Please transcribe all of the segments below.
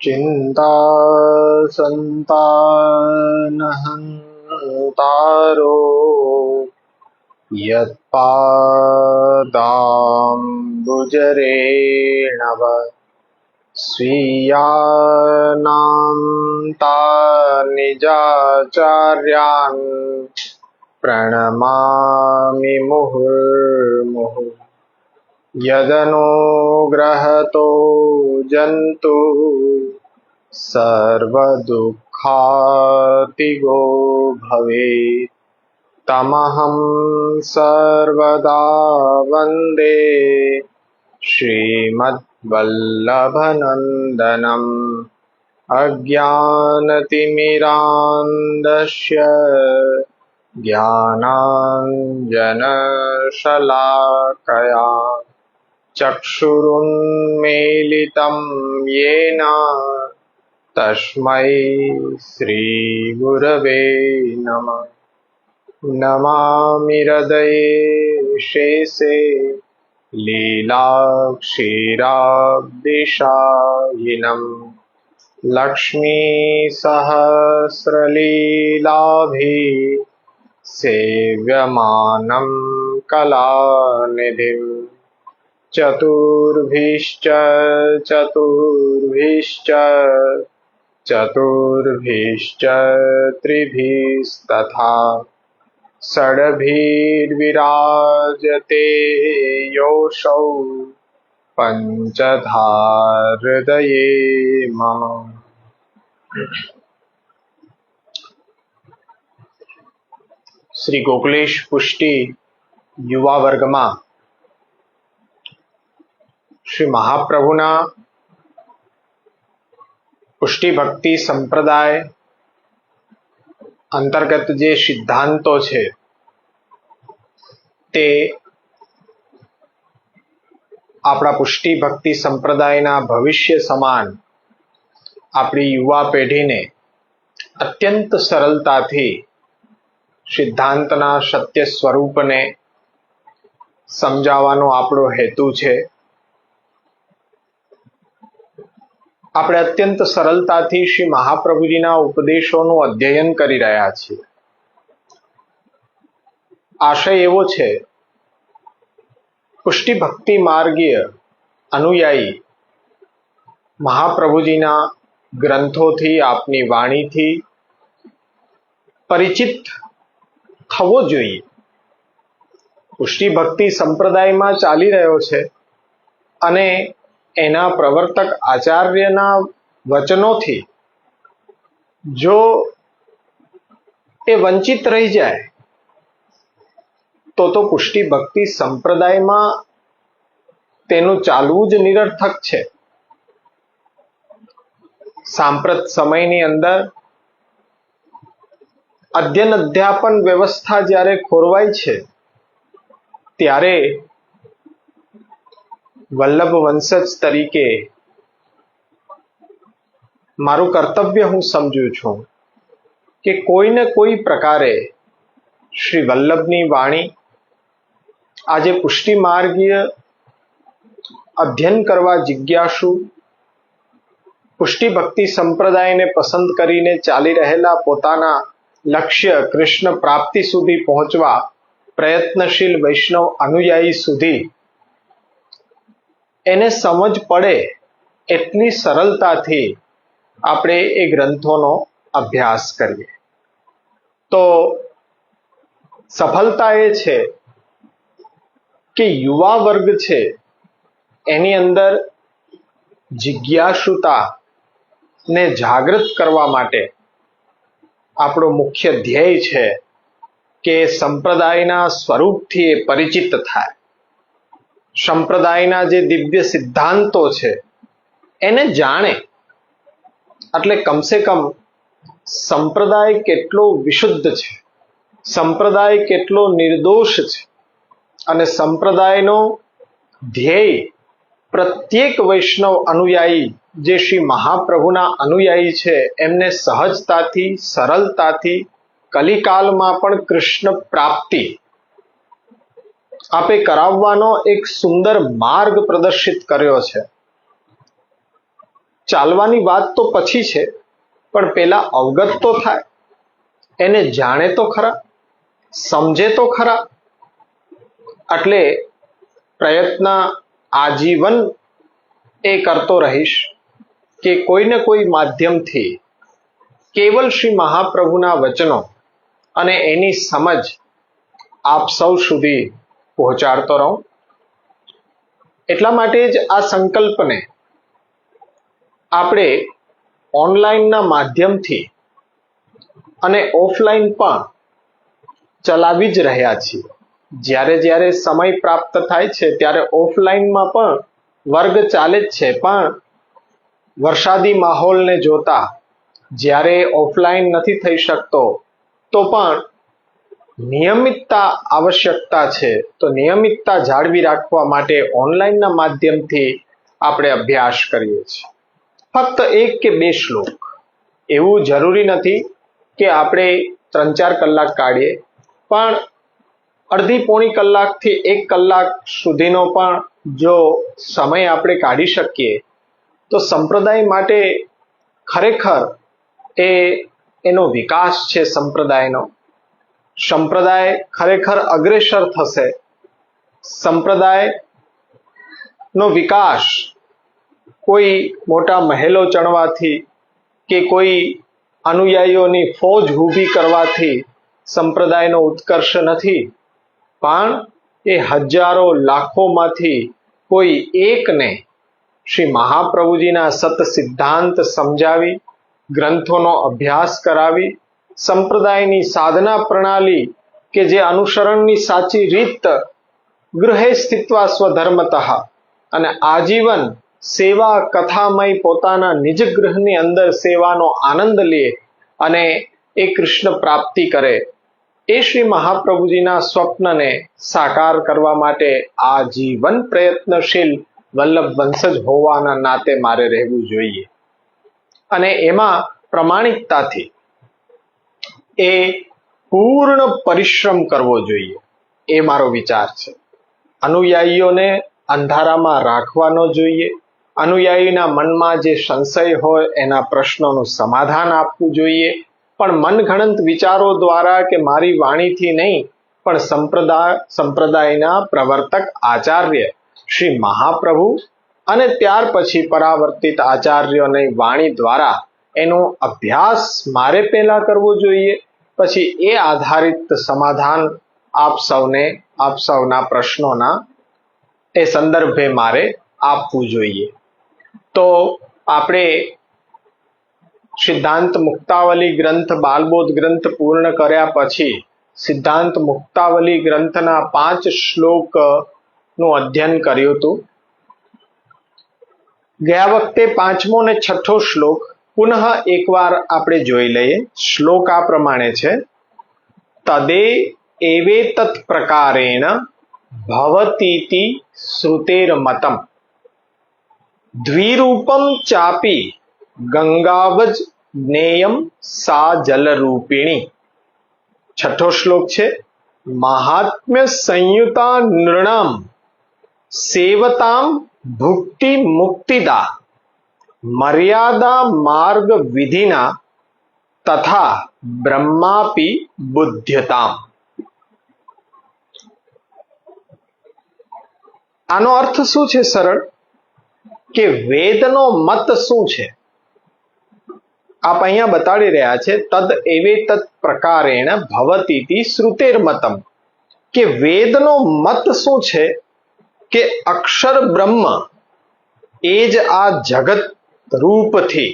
चिंता संतानहंतारो यत्पादाम्बुजरेणव स्वीयानां तानिजाचार्यान् प्रणमामि मुहुर्मुहुः। यदनुग्रहतो जन्तु सर्वदुःखातिगो भवेत् तमहं सर्वदा वन्दे श्रीमद्वल्लभनन्दनम्। अज्ञानतिमिरान्धस्य ज्ञानाञ्जनशलाकया चक्षुरुन्मीलितं येन तस्मै श्रीगुरवे नमः। नमामि हृदये शेषे लीलाक्षीराब्धिशायिनम् लक्ष्मीसहस्रलीलाभिः सेव्यमानं कलानिधिम्। चतुर्भिश्च त्रिभिस्तथा षड्भिर्विराजते योऽसौ पंचधा हृदये मम। श्री गोकुलेश पुष्टि युवा वर्ग में श्री महाप्रभुना पुष्टि भक्ति संप्रदाय अंतर्गत जे सिद्धांतो छे ते आपणा पुष्टि भक्ति संप्रदायना भविष्य समान आपणी युवा पेढ़ी ने अत्यंत सरलताथी सिद्धांतना सत्य स्वरूप ने समजावવાનો आपणो हेतु छे। આપણે અત્યંત સરળતાથી શ્રી મહાપ્રભુજીના ઉપદેશોનું અધ્યયન કરી રહ્યા છીએ। આશય એવો છે પુષ્ટિ ભક્તિ માર્ગીય અનુયાયી મહાપ્રભુજીના ગ્રંથોથી આપની વાણીથી પરિચિત થવો જોઈએ। પુષ્ટિ ભક્તિ સંપ્રદાયમાં ચાલી રહ્યો છે અને एना प्रवर्तक आचार्यना वचनोथी जो ए वंचित रही जाए तो पुष्टि भक्ति संप्रदाय में तेनु चालवू ज निरर्थक छे। सांप्रत समयनी अंदर अध्ययन अध्यापन व्यवस्था ज्यारे खोरवाय छे ત્યારે વલ્લભ વંશજ તરીકે મારું કર્તવ્ય હું સમજુ છું કે કોઈને કોઈ પ્રકારે શ્રી વલ્લભની વાણી આજે પુષ્ટિ માર્ગીય અધ્યયન કરવા જિજ્ઞાસુ પુષ્ટિ ભક્તિ સંપ્રદાયને પસંદ કરીને ચાલી રહેલા પોતાના લક્ષ્ય કૃષ્ણ પ્રાપ્તિ સુધી પહોંચવા પ્રયત્નશીલ વૈષ્ણવ અનુયાયી સુધી એને સમજ પડે એટલી સરળતાથી આપણે એ ગ્રંથોનો અભ્યાસ કરીએ તો સફળતા એ છે કે યુવા વર્ગ છે એની અંદર જિજ્ઞાસુતા ને જાગૃત કરવા માટે આપણો મુખ્ય ધ્યેય છે કે સંપ્રદાયના સ્વરૂપથી એ પરિચિત થાય, સંપ્રદાયના જે દિવ્ય સિદ્ધાંતો છે એને જાણે. એટલે કમસે કમ સંપ્રદાય કેટલો વિશુદ્ધ છે, સંપ્રદાય કેટલો નિર્દોષ છે અને સંપ્રદાયનો ધ્યેય પ્રત્યેક વૈષ્ણવ અનુયાયી જે શ્રી મહાપ્રભુના અનુયાયી છે એમને સહજતાથી સરળતાથી કલિકાલમાં પણ કૃષ્ણ પ્રાપ્તિ આપે કરાવવાનો એક સુંદર માર્ગ પ્રદર્શિત કર્યો છે. ચાલવાની વાત તો પછી છે, પણ પેલા અવગત તો થાય, એને જાણે તો ખરા, સમજે તો ખરા. એટલે પ્રયત્ન આજીવન એ કરતો રહીશ કે કોઈને કોઈ માધ્યમથી કેવલ શ્રી મહાપ્રભુના વચનો અને એની સમજ આપ સૌ સુધી પહોંચાડતો રહું. એટલા માટે જ આ સંકલ્પને આપણે ઓનલાઈનના માધ્યમથી અને ઓફલાઈન પણ ચલાવી જ રહ્યા છીએ. જ્યારે જ્યારે સમય પ્રાપ્ત થાય છે ત્યારે ઓફલાઈનમાં પણ વર્ગ ચાલે જ છે, પણ વરસાદી માહોલને જોતા જ્યારે ઓફલાઈન નથી થઈ શકતો તો પણ નિયમિતતા આવશ્યકતા છે. તો નિયમિતતા જાળવી રાખવા માટે ઓનલાઈનના માધ્યમથી આપણે અભ્યાસ કરીએ છીએ. ફક્ત 1 કે 2 શ્લોક, એવું જરૂરી નથી કે આપણે 3-4 કલાક કાઢીએ, પણ અડધી પોણી કલાકથી 1 કલાક સુધીનો પણ જો સમય આપણે કાઢી શકીએ તો સંપ્રદાય માટે ખરેખર એનો વિકાસ છે. સંપ્રદાય ખરેખર અગ્રેસર થશે. સંપ્રદાયનો વિકાસ કોઈ મોટા મહેલો ચણવાથી કે કોઈ અનુયાયીઓની ફોજ ઊભી કરવાથી સંપ્રદાયનો ઉત્કર્ષ નથી, પણ એ હજારો લાખોમાંથી કોઈ એકને શ્રી મહાપ્રભુજીના સત સિદ્ધાંત સમજાવી, ગ્રંથોનો અભ્યાસ કરાવી, સંપ્રદાયની સાધના પ્રણાલી કે જે અનુસરણની સાચી રીત ગૃહે સ્થિત્વા સ્વધર્મતઃ અને આજીવન સેવા કથામય પોતાના નિજ ગૃહની અંદર સેવાનો આનંદ લે અને એ કૃષ્ણ પ્રાપ્તિ કરે, એ શ્રી મહાપ્રભુજીના સ્વપ્નને સાકાર કરવા માટે આજીવન પ્રયત્નશીલ વલ્લભ વંશજ હોવાના નાતે મારે રહેવું જોઈએ. અને એમાં પ્રમાણિકતાથી એ પૂર્ણ પરિશ્રમ કરવો જોઈએ, એ મારો વિચાર છે. અનુયાયીઓને અંધારામાં રાખવાનો જોઈએ, અનુયાયીના મનમાં જે સંશય હોય એના પ્રશ્નોનું સમાધાન આપવું જોઈએ, પણ મનગણંત વિચારો દ્વારા કે મારી વાણીથી નહીં, પણ સંપ્રદાયના પ્રવર્તક આચાર્ય શ્રી મહાપ્રભુ અને ત્યાર પછી પરાવર્તિત આચાર્યોની વાણી દ્વારા એનો અભ્યાસ મારે પહેલા કરવો જોઈએ, પછી એ આધારિત સમાધાન આપ સૌના પ્રશ્નોના એ સંદર્ભે મારે આપવું જોઈએ. તો આપણે સિદ્ધાંત મુક્તાવલી ગ્રંથ બાલબોધ ગ્રંથ પૂર્ણ કર્યા પછી સિદ્ધાંત મુક્તાવલી ગ્રંથના 5 શ્લોકનું અધ્યયન કર્યું હતું. ગયા વખતે 5મો અને 6ઠ્ઠો શ્લોક પુનઃ એકવાર આપણે જોઈ લઈએ. શ્લોક આ પ્રમાણે છે: તદે એવેતત પ્રકારેણ ભવતીતિ શ્રુતેર્મતમ દ્વિરૂપમ ચાપી ગંગાવજ જ્ઞેયમ સા જલરૂપિણી. છઠ્ઠો શ્લોક છે મહાત્મ્ય સંયુતા નૃણામ સેવતામ ભુક્તિ મુક્તિદા મર્યાદા માર્ગ વિધિના તથા બ્રહ્માપી બુધ્યતામ. આનો અર્થ શું છે? સરળ કે વેદનો મત શું છે આપ અહીંયા બતાડી રહ્યા છે. તદ એવે તત્ પ્રકારેણ ભવતીતિ શ્રુતેર્મતમ, કે વેદનો મત શું છે કે અક્ષર બ્રહ્મ એ જ આ જગત રૂપથી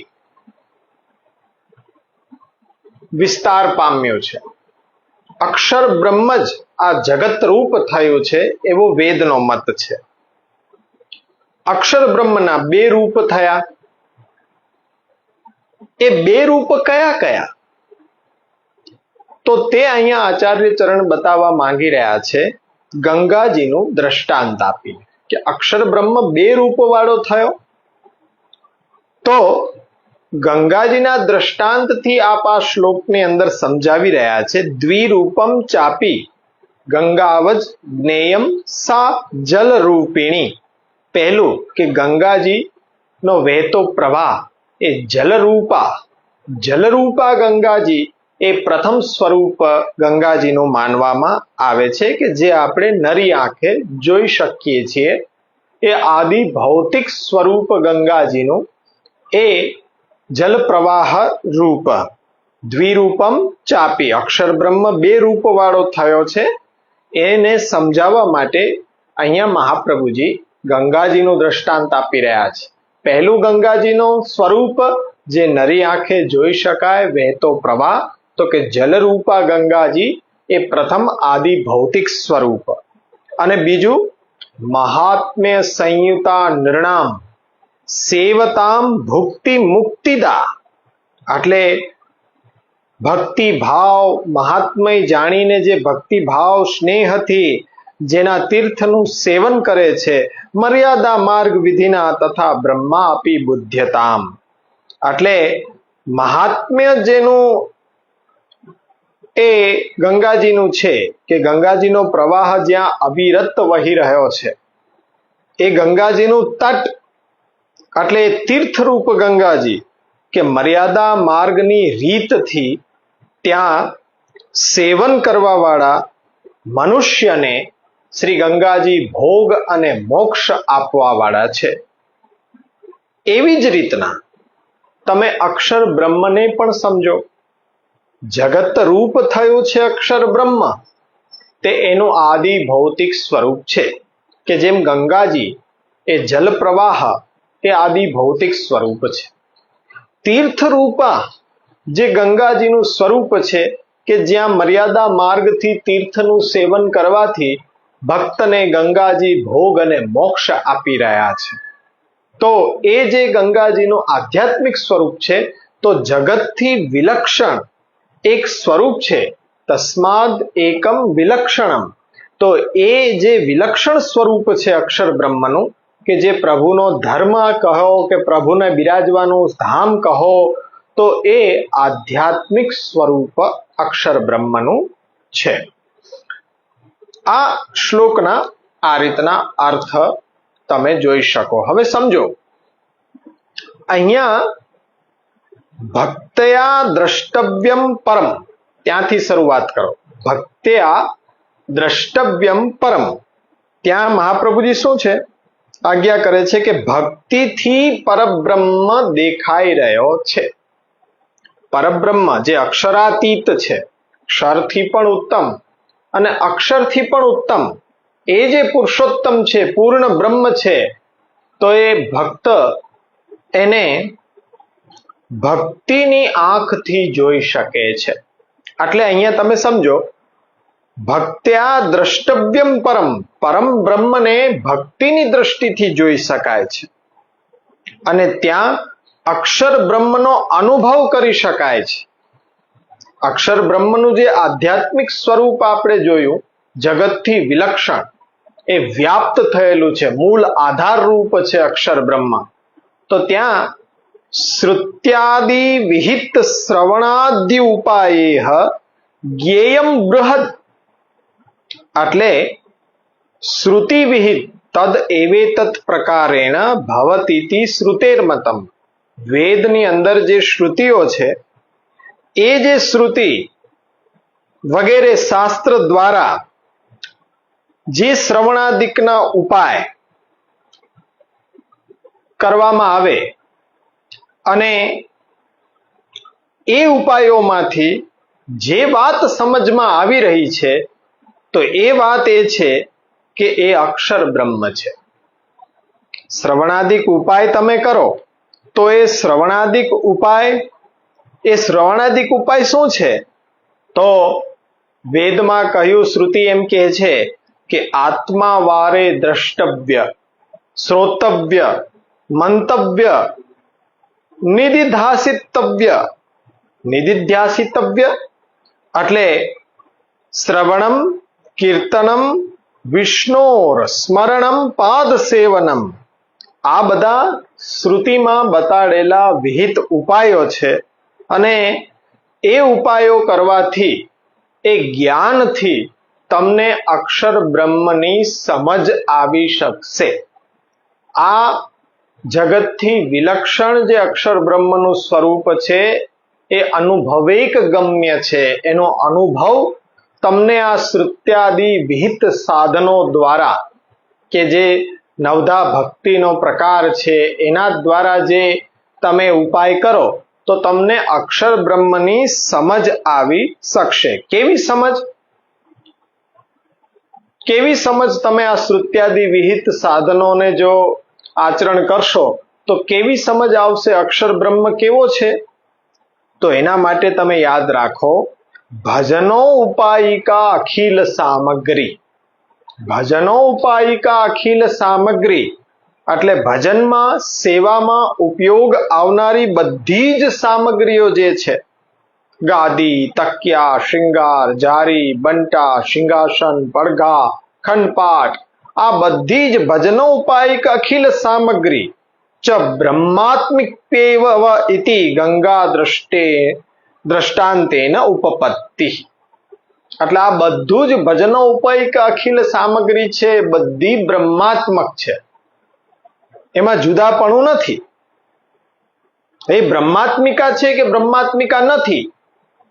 વિસ્તાર પામ્યો છે. અક્ષર બ્રહ્મ જ આ જગત રૂપ થયું છે એવો વેદનો મત છે. અક્ષર બ્રહ્મના બે રૂપ થયા. એ બે રૂપ કયા કયા? તો તે અહીંયા આચાર્ય ચરણ બતાવવા માંગી રહ્યા છે ગંગાજીનું દ્રષ્ટાંત આપી કે અક્ષર બ્રહ્મ બે રૂપ વાળો થયો. તો ગંગાજીના દ્રષ્ટાંતથી આપ આ શ્લોકની અંદર સમજાવી રહ્યા છે દ્વિરૂપમ ચાપી ગંગાવજ જ્ઞેયમ સા જલરૂપિણી. પહેલું કે ગંગાજી નો વહેતો પ્રવાહ એ જલરૂપા ગંગાજી એ પ્રથમ સ્વરૂપ ગંગાજીનું માનવામાં આવે છે કે જે આપણે નરી આંખે જોઈ શકીએ છીએ. એ આદિ ભૌતિક સ્વરૂપ ગંગાજીનું એ જલ પ્રવાહ રૂપ. દ્વિરૂપમ ચાપી, અક્ષર બ્રહ્મ બે રૂપ વાળો થયો છે. એને સમજાવવા માટે અહીંયા મહાપ્રભુજી ગંગાજીનું દ્રષ્ટાંત આપી રહ્યા છે. પહેલું ગંગાજીનું સ્વરૂપ જે નરી આંખે જોઈ શકાય વહેતો પ્રવાહ, તો કે જલરૂપા ગંગાજી એ પ્રથમ આદિ ભૌતિક સ્વરૂપ. અને બીજું મહાત્મ્ય સંયુતા નૃણામ સેવતામ ભુક્તિ મુક્તિદા, એટલે ભક્તિ ભાવ મહાત્મય જાણીને જે ભક્તિ ભાવ સ્નેહથી જેના તીર્થનું સેવન કરે છે, મર્યાદા માર્ગ વિધિના તથા બ્રહ્મા આપી બુધ્યતામ, એટલે મહાત્મ્ય જેનું એ ગંગાજીનું છે કે ગંગાજીનો પ્રવાહ જ્યાં અવિરત વહી રહ્યો છે, એ ગંગાજીનું તટ એટલે તીર્થરૂપ ગંગાજી કે મર્યાદા માર્ગની રીતથી ત્યાં સેવન કરવા વાળા મનુષ્યને શ્રી ગંગાજી ભોગ અને મોક્ષ આપવા વાળા છે. એવી જ રીતના તમે અક્ષર બ્રહ્મને પણ સમજો. જગત રૂપ થયું છે અક્ષર બ્રહ્મ, તે એનું આદિ ભૌતિક સ્વરૂપ છે કે જેમ ગંગાજી એ જલ પ્રવાહ એ આદિ ભૌતિક સ્વરૂપ છે. તીર્થરૂપા જે ગંગાજીનું સ્વરૂપ છે કે જ્યાં મર્યાદા માર્ગથી તીર્થનું સેવન કરવાથી ભક્તને ગંગાજી ભોગ અને મોક્ષ આપી રહ્યા છે. તો એ જે ગંગાજીનું આધ્યાત્મિક સ્વરૂપ છે, તો જગતથી વિલક્ષણ એક સ્વરૂપ છે. તસ્માદ એકમ વિલક્ષણમ, તો એ જે વિલક્ષણ સ્વરૂપ છે અક્ષર બ્રહ્મનું, કે જે પ્રભુનો ધર્મ કહો કે પ્રભુને બિરાજવાનું ધામ કહો, તો એ આધ્યાત્મિક સ્વરૂપ અક્ષર બ્રહ્મનું છે. આ શ્લોકના આ રીતના અર્થ તમે જોઈ શકો. હવે સમજો, અહીંયા ભક્તયા દ્રષ્ટવ્યમ પરમ, ત્યાંથી શરૂઆત કરો. ભક્તયા દ્રષ્ટવ્યમ પરમ, ત્યાં મહાપ્રભુજી શું છે આજ્ઞા કરે છે કે ભક્તિથી પરબ્રહ્મ દેખાઈ રહ્યો છે. પરબ્રહ્મ જે અક્ષરાતીત છે, ક્ષરથી પણ ઉત્તમ અને અક્ષરથી પણ ઉત્તમ, એ જે પુરુષોત્તમ છે, પૂર્ણ બ્રહ્મ છે, તો એ ભક્ત એને ભક્તિની આંખથી જોઈ શકે છે. એટલે અહીંયા તમે સમજો, ભક્ત્યા દ્રષ્ટવ્યમ પરમ, પરમ બ્રહ્મને ભક્તિની દ્રષ્ટિથી જોઈ શકાય છે. અને ત્યાં અક્ષર બ્રહ્મનો અનુભવ કરી શકાય છે. અક્ષર બ્રહ્મનું જે આધ્યાત્મિક સ્વરૂપ આપણે જોયું, જગતથી વિલક્ષણ, એ વ્યાપ્ત થયેલું છે, મૂળ આધાર રૂપ છે અક્ષર બ્રહ્મ. તો ત્યાં શ્રુત્યાદિ વિહિત શ્રવણાદિ ઉપાયે જ્ઞેયમ બૃહદ, એટલે શ્રુતિ વિહિત તદ એવેતત પ્રકારેણ ભવતીતિ શ્રુતેર્મતમ. વેદની અંદર જે શ્રુતિઓ છે એ જે શ્રુતિ વગેરે શાસ્ત્ર દ્વારા જે શ્રવણાદિકના ઉપાય કરવામાં આવે અને એ ઉપાયોમાંથી જે વાત સમજમાં આવી રહી છે તો એ વાત એ છે કે એ અક્ષર બ્રહ્મ છે. શ્રવણાદિક ઉપાય તમે કરો તો એ શ્રવણાદિક ઉપાય શું છે? તો વેદમાં કહ્યું, શ્રુતિ એમ કહે છે કે આત્મા વારે દ્રષ્ટવ્ય, શ્રોતવ્ય, મંતવ્ય, નિધિધ્યાસિતવ્ય, એટલે શ્રવણમ, કીર્તનમ, વિષ્ણોર સ્મરણમ, પાદ સેવનમ, આ બધા શ્રુતિમાં બતાડેલા વિહિત ઉપાયો છે. અને એ ઉપાયો કરવાથી, એ જ્ઞાનથી તમને અક્ષર બ્રહ્મની સમજ આવી શકશે. આ જગતથી વિલક્ષણ જે અક્ષર બ્રહ્મનું સ્વરૂપ છે એ અનુભવેક ગમ્ય છે. એનો અનુભવ તમને આ શ્રુત્યાદિ વિહિત સાધનો દ્વારા, કે જે નવધા ભક્તિનો પ્રકાર છે એના દ્વારા જે તમે ઉપાય કરો તો તમને અક્ષર બ્રહ્મની સમજ આવી શકશે. કેવી સમજ? તમે આ શ્રુત્યાદિ વિહિત સાધનોને જો આચરણ કરશો તો કેવી સમજ આવશે? અક્ષર બ્રહ્મ કેવો છે? તો એના માટે તમે યાદ રાખો, ભજનો ઉપાયિકા અખિલ સામગ્રી. ભજનો ઉપાયિકા અખિલ સામગ્રી એટલે ભજનમાં, સેવામાં ઉપયોગ આવનારી બધી જ સામગ્રીઓ જે છે, ગાદી, તકિયા, શૃંગાર, જારી, બંટા, સિંહાસન, પડઘા, ખંડપાઠ, આ બધી જ ભજનો ઉપાયિક અખિલ સામગ્રી ચ બ્રહ્માત્મિક્યેવ ઇતિ ગંગા દ્રષ્ટાંતેન ઉપપત્તિ. એટલે આ બધું જ ભજનો ઉપાયિક અખિલ સામગ્રી છે, બધી બ્રહ્માત્મક છે, એમાં જુદાપણું નથી. એ બ્રહ્માત્મિકા છે કે બ્રહ્માત્મિકા નથી,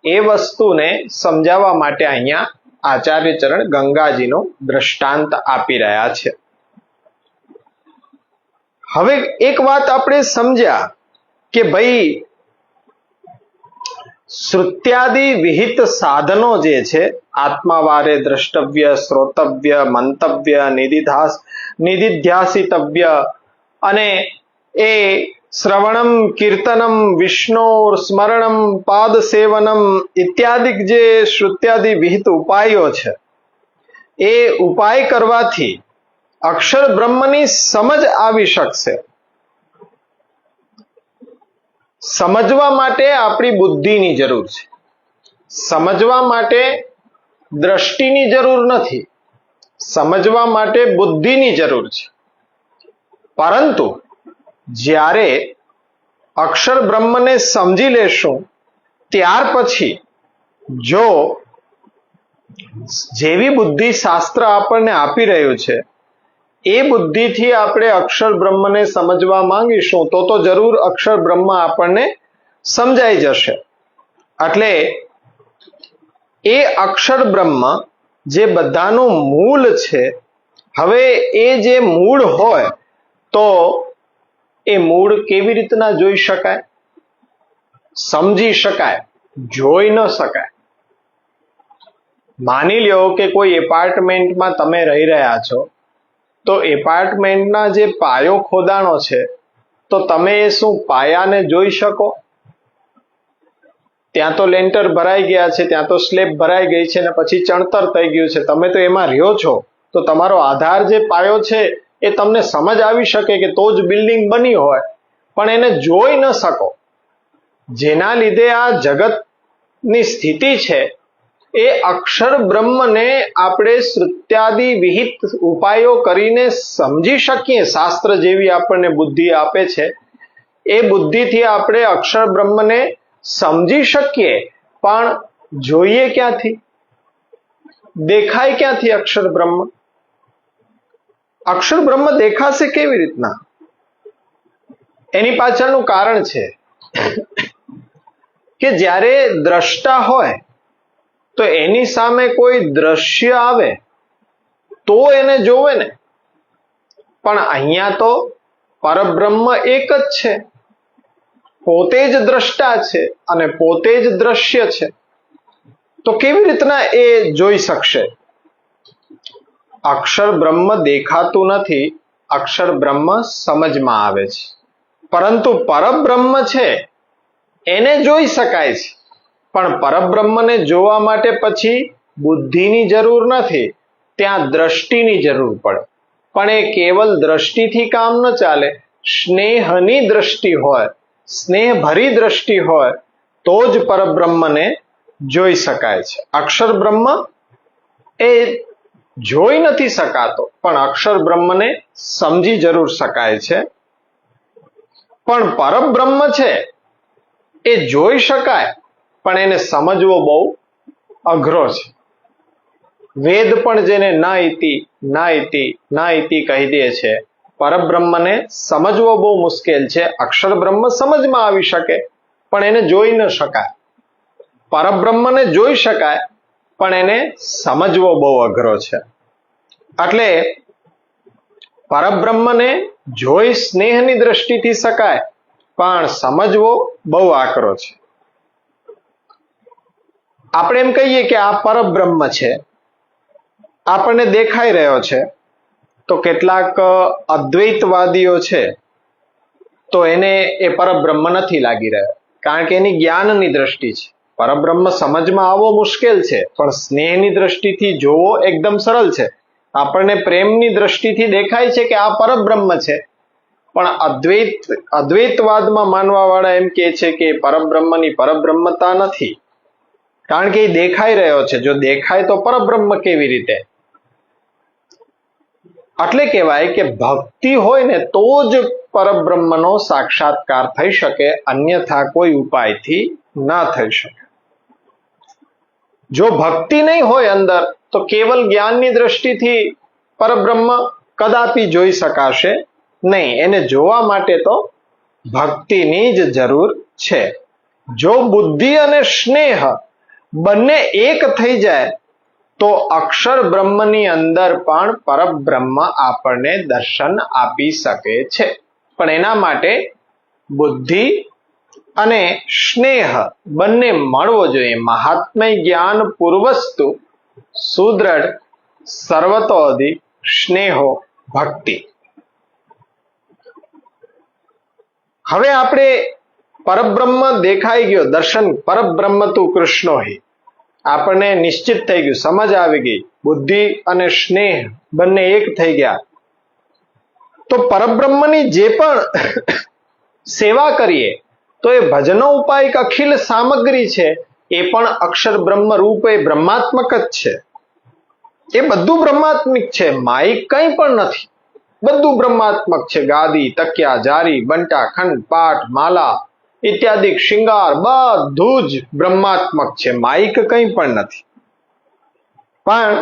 એ વસ્તુને સમજાવવા માટે અહીંયા આચાર્ય ચરણ ગંગાજીનો દ્રષ્ટાંત આપી રહ્યા છે. હવે એક વાત આપણે સમજ્યા કે ભાઈ શ્રુત્યાદિ વિહિત સાધનો જે છે, આત્માવારે દ્રષ્ટવ્ય, શ્રોતવ્ય, મંતવ્ય, નિધિધ્યાસિતવ્ય, અને એ શ્રવણમ, કીર્તનમ, વિષ્ણોર સ્મરણમ, પાદ સેવનમ ઇત્યાદિક જે શ્રુત્યાદિ વિહિત ઉપાયો છે, એ ઉપાય કરવાથી અક્ષર બ્રહ્મની સમજ આવી શકશે. સમજવા માટે આપણી બુદ્ધિની જરૂર છે. સમજવા માટે દ્રષ્ટિની જરૂર નથી, સમજવા માટે બુદ્ધિની જરૂર છે. પરંતુ જ્યારે અક્ષર બ્રહ્મને સમજી લેશું ત્યાર પછી જો જેવી બુદ્ધિ શાસ્ત્ર આપણને આપી રહ્યું છે એ બુદ્ધિથી આપણે અક્ષર બ્રહ્મને સમજવા માંગીશું તો જરૂર અક્ષર બ્રહ્મ આપણને સમજાઈ જશે. એટલે એ અક્ષર બ્રહ્મ જે બધાનું મૂળ છે, હવે એ જે મૂળ હોય તો એ મૂળ કેવી રીતના જોઈ શકાય? સમજી શકાય, જોઈ ન શકાય. માની લ્યો કે કોઈ એપાર્ટમેન્ટમાં તમે રહી રહ્યા છો, તો એપાર્ટમેન્ટના જે પાયો ખોદાણો છે તો તમે શું પાયાને જોઈ શકો? ત્યાં તો લેન્ટર ભરાઈ ગયા છે, ત્યાં તો સ્લેબ ભરાઈ ગઈ છે ને પછી ચણતર થઈ ગયું છે, તમે તો એમાં રહ્યો છો, તો તમારો આધાર જે પાયો છે એ તમને સમજ આવી શકે કે તો જ બિલ્ડિંગ બની હોય, પણ એને જોઈ ન શકો. જેના લીધે આ જગતની સ્થિતિ છે એ અક્ષર બ્રહ્મને આપણે શ્રુત્યાદિ વિહિત ઉપાયો કરીને સમજી શકીએ, શાસ્ત્ર જેવી આપણને બુદ્ધિ આપે છે, એ બુદ્ધિથી આપણે અક્ષર બ્રહ્મને સમજી શકીએ, પણ જોઈએ ક્યાંથી? દેખાય ક્યાંથી અક્ષર બ્રહ્મ? અક્ષર બ્રહ્મ દેખાશે કેવી રીતના? એની પાછળનું કારણ છે કે જ્યારે દ્રષ્ટા હોય તો એની સામે કોઈ દ્રશ્ય આવે તો એને જોવે ને, પણ અહીંયા તો પરબ્રહ્મ એક જ છે, પોતે જ દ્રષ્ટા છે અને પોતે જ દ્રશ્ય છે, તો કેવી રીતના એ જોઈ શકશે? અક્ષર બ્રહ્મ દેખાતું નથી, અક્ષર બ્રહ્મ સમજમાં આવે છે, પરંતુ પરબ્રહ્મ છે એને જોઈ શકાય છે, પણ પરબ્રહ્મને જોવા માટે પછી બુદ્ધિની જરૂર નથી, ત્યાં દ્રષ્ટિની જરૂર પડે. પણ એ કેવલ દ્રષ્ટિથી કામ ન ચાલે, સ્નેહની દ્રષ્ટિ હોય, સ્નેહભરી દ્રષ્ટિ હોય તો જ પરબ્રહ્મને જોઈ શકાય છે. અક્ષર બ્રહ્મ એ જોઈ નથી શકાતો, પણ અક્ષર બ્રહ્મને સમજી જરૂર શકાય છે. પણ પરબ્રહ્મ છે એ જોઈ શકાય, પણ એને સમજવો બહુ અઘરો છે. વેદ પણ જેને ન ઇતિ ન ઇતિ ન ઇતિ કહી દે છે, પરબ્રહ્મને સમજવો બહુ મુશ્કેલ છે. અક્ષર બ્રહ્મ સમજમાં આવી શકે, પણ એને જોઈ ન શકાય. પરબ્રહ્મને જોઈ શકાય, પણ એને સમજવો બહુ અઘરો છે. એટલે પરબ્રહ્મને જોઈ સ્નેહની દ્રષ્ટિથી શકાય, પણ સમજવો બહુ આકરો છે. આપણે એમ કહીએ કે આ પરબ્રહ્મ છે, આપણને દેખાઈ રહ્યો છે, તો કેટલાક અદ્વૈતવાદીઓ છે તો એને એ પરબ્રહ્મ નથી લાગી રહ્યો, કારણ કે એની જ્ઞાનની દ્રષ્ટિ છે. પરબ્રહ્મ સમજમાં આવવો મુશ્કેલ છે, પણ સ્નેહની દ્રષ્ટિથી જોવો એકદમ સરળ છે. આપણને પ્રેમની દ્રષ્ટિથી દેખાય છે કે આ પરબ્રહ્મ છે, પણ અદ્વૈતવાદમાં માનવા વાળા એમ કે છે કે પરબ્રહ્મની પરબ્રહ્મતા નથી, કારણ કે એ દેખાઈ રહ્યો છે. જો દેખાય તો પરબ્રહ્મ કેવી રીતે? એટલે કહેવાય કે ભક્તિ હોય ને તો જ પરબ્રહ્મનો સાક્ષાત્કાર થઈ શકે, અન્યથા કોઈ ઉપાયથી ના થઈ શકે. જો ભક્તિ નહીં હોય અંદર, તો કેવલ જ્ઞાનની દ્રષ્ટિથી પરબ્રહ્મ કદાપી જોઈ શકાશે નહીં. એને જોવા માટે તો ભક્તિની જ જરૂર છે. જો બુદ્ધિ અને સ્નેહ બંને એક થઈ જાય તો અક્ષર બ્રહ્મની અંદર પણ પરબ્રહ્મ આપણને દર્શન આપી શકે છે. પણ એના માટે બુદ્ધિ અને સ્નેહ બંને મળવો જોઈએ. મહાત્મય જ્ઞાન પૂર્વસ્તુ સુદ્રઢ સર્વતોધિક સ્નેહો ભક્તિ. હવે આપણે પરબ્રહ્મ દેખાઈ ગયો, દર્શન પરબ્રહ્મ તું કૃષ્ણો હિ, આપણને નિશ્ચિત થઈ ગયું, સમજ આવી ગઈ, બુદ્ધિ અને સ્નેહ બંને એક થઈ ગયા, તો પરબ્રહ્મની જે પણ સેવા કરીએ તો એ ભજનો ઉપાય અખિલ સામગ્રી છે, એ પણ અક્ષર બ્રહ્મ રૂપે બ્રહ્માત્મક જ છે. એ બધું બ્રહ્માત્મિક છે, માઇક કંઈ પણ નથી, બધું બ્રહ્માત્મક છે. ગાદી, તકિયા, જારી, બંટા, ખંડ, પાઠ, માલા ઇત્યાદિ શિંગાર બધું જ બ્રહ્માત્મક છે, માઇક કંઈ પણ નથી. પણ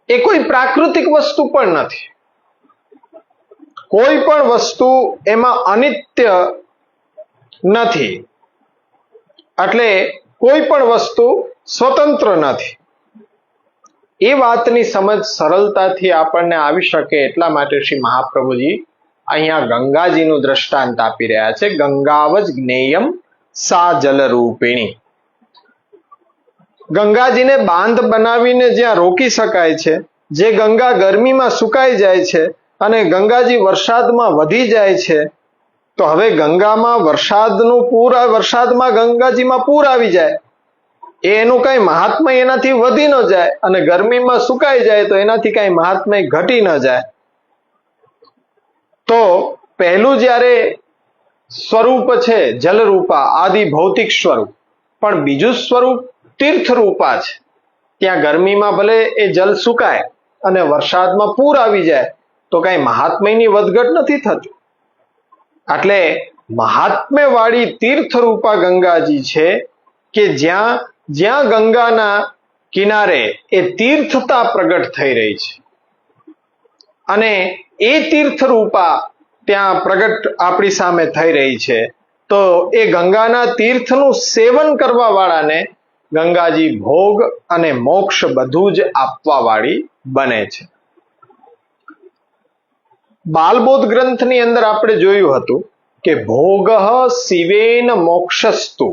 એ કોઈ પ્રાકૃતિક વસ્તુ પણ નથી. કોઈ પણ વસ્તુ એમાં અનિત્ય નથી, એટલે કોઈ પણ વસ્તુ સ્વતંત્ર નથી. એ વાતની સમજ સરળતાથી આપણને આવી શકે એટલા માટે શ્રી મહાપ્રભુજી અહીંયા ગંગાજીનું દ્રષ્ટાંત આપી રહ્યા છે. ગંગાવજ જ્ઞેયમ સા જલરૂપિણી. ગંગાજીને બાંધ બનાવીને જ્યાં રોકી શકાય છે, જે ગંગા ગરમીમાં સુકાઈ જાય છે અને ગંગાજી વરસાદમાં વધી જાય છે, તો હવે ગંગામાં વરસાદમાં ગંગાજીમાં પૂર આવી જાય, એનું કઈ મહાત્મય એનાથી વધી ન જાય, અને ગરમીમાં સુકાઈ જાય તો એનાથી કઈ મહાત્મય ઘટી ન જાય. તો પહેલું જ્યારે સ્વરૂપ છે જલરૂપા આદિ ભૌતિક સ્વરૂપ, પણ બીજું સ્વરૂપ તીર્થરૂપા છે. ત્યાં ગરમીમાં ભલે એ જલ સુકાય અને વરસાદમાં પૂર આવી જાય તો કઈ મહાત્મ્યની વધઘટ નથી થતી. એટલે મહાત્મ્ય વાળી તીર્થરૂપા ગંગાજી છે કે જ્યાં જ્યાં ગંગાના કિનારે એ તીર્થતા પ્રગટ થઈ રહી છે અને એ તીર્થરૂપા ત્યાં પ્રગટ આપણી સામે થઈ રહી છે, તો એ ગંગાના તીર્થનું સેવન કરવા વાળાને ગંગાજી ભોગ અને મોક્ષ બધું જ આપવા વાળી બને છે. બાલબોધ ગ્રંથની અંદર આપણે જોયું હતું કે ભોગ શિવેન મોક્ષસ્તુ.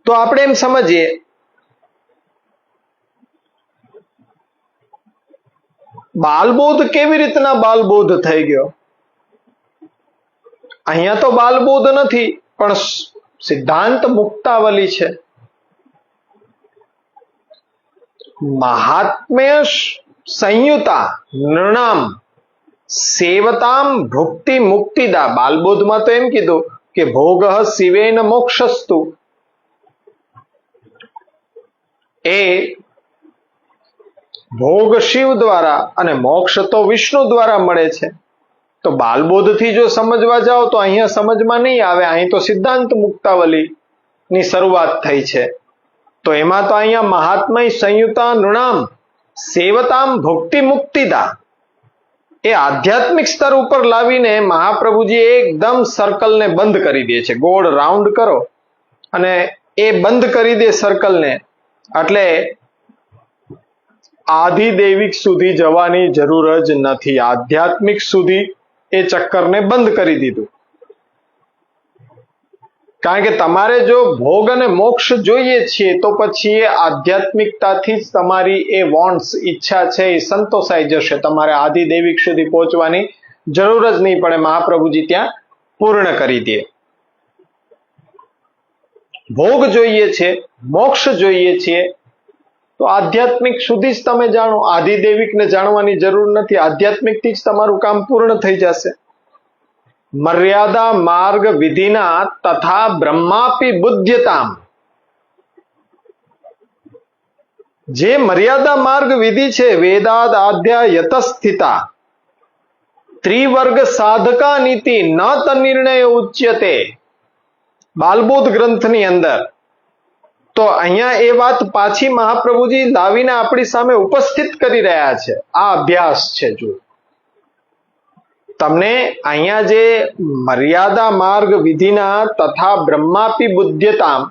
તો આપણે એમ સમજીએ બાલબોધ કેવી રીતના બાલબોધ થઈ ગયો? અહીંયા તો બાલબોધ નથી પણ સિદ્ધાંત મુક્તાવલી છે. મહાત્મ્ય સંયુતા નૃણામ સેવતામ ભુક્તિ મુક્તિદા. બાલબોધમાં તો એમ કીધું કે ભોગ શિવેન મોક્ષસ્તુ. એ ભોગ શિવ દ્વારા અને મોક્ષ તો વિષ્ણુ દ્વારા મળે છે. તો બાલબોધ થી જો સમજવા જાઓ તો અહીંયા સમજમાં નહીં આવે. અહીં તો સિદ્ધાંત મુક્તાવલી ની શરૂઆત થઈ છે. તો એમાં તો અહીંયા મહાત્મય સંયુતા નૃણામ સેવતામ ભુક્તિ મુક્તિદા એ આધ્યાત્મિક સ્તર ઉપર લાવીને મહાપ્રભુજી એકદમ સર્કલને બંધ કરી દે છે. ગોળ રાઉન્ડ કરો અને એ બંધ કરી દે સર્કલને, એટલે આધિદૈવિક સુધી જવાની જરૂર જ નથી. આધ્યાત્મિક સુધી એ ચક્કરને બંધ કરી દીધું. કારણ કે તમારે જો ભોગ અને મોક્ષ જોઈએ છીએ તો પછી એ આધ્યાત્મિકતાથી જ તમારી એ વોન્ટ્સ ઈચ્છા છે એ સંતોષાઈ જશે. તમારે આધિદૈવિક સુધી પહોંચવાની જરૂર જ નહીં પડે. મહાપ્રભુજી ત્યાં પૂર્ણ કરી દે. ભોગ જોઈએ છે, મોક્ષ જોઈએ છીએ તો આધ્યાત્મિક સુધી જ તમે જાણો. આધિદૈવિકને જાણવાની જરૂર નથી. આધ્યાત્મિકથી જ તમારું કામ પૂર્ણ થઈ જશે. મર્યાદા માર્ગ વિધિના તથા બ્રહ્માપી બુદ્ધ્યતામ. જે મર્યાદા માર્ગ વિધિ છે વેદાદ આદ્યા યતસ્થિતા ત્રિવર્ગ સાધકા નીતિ ન તનિર્ણય ઉચ્યતે. બાલબોધ ગ્રંથની અંદર તો અહીંયા એ વાત પાછી મહાપ્રભુજી લાવીને આપણી સામે ઉપસ્થિત કરી રહ્યા છે. આ અભ્યાસ છે. જો તમને અહીંયા જે મર્યાદા માર્ગ વિધિના તથા બ્રહ્માપી બુદ્ધ્યતામ,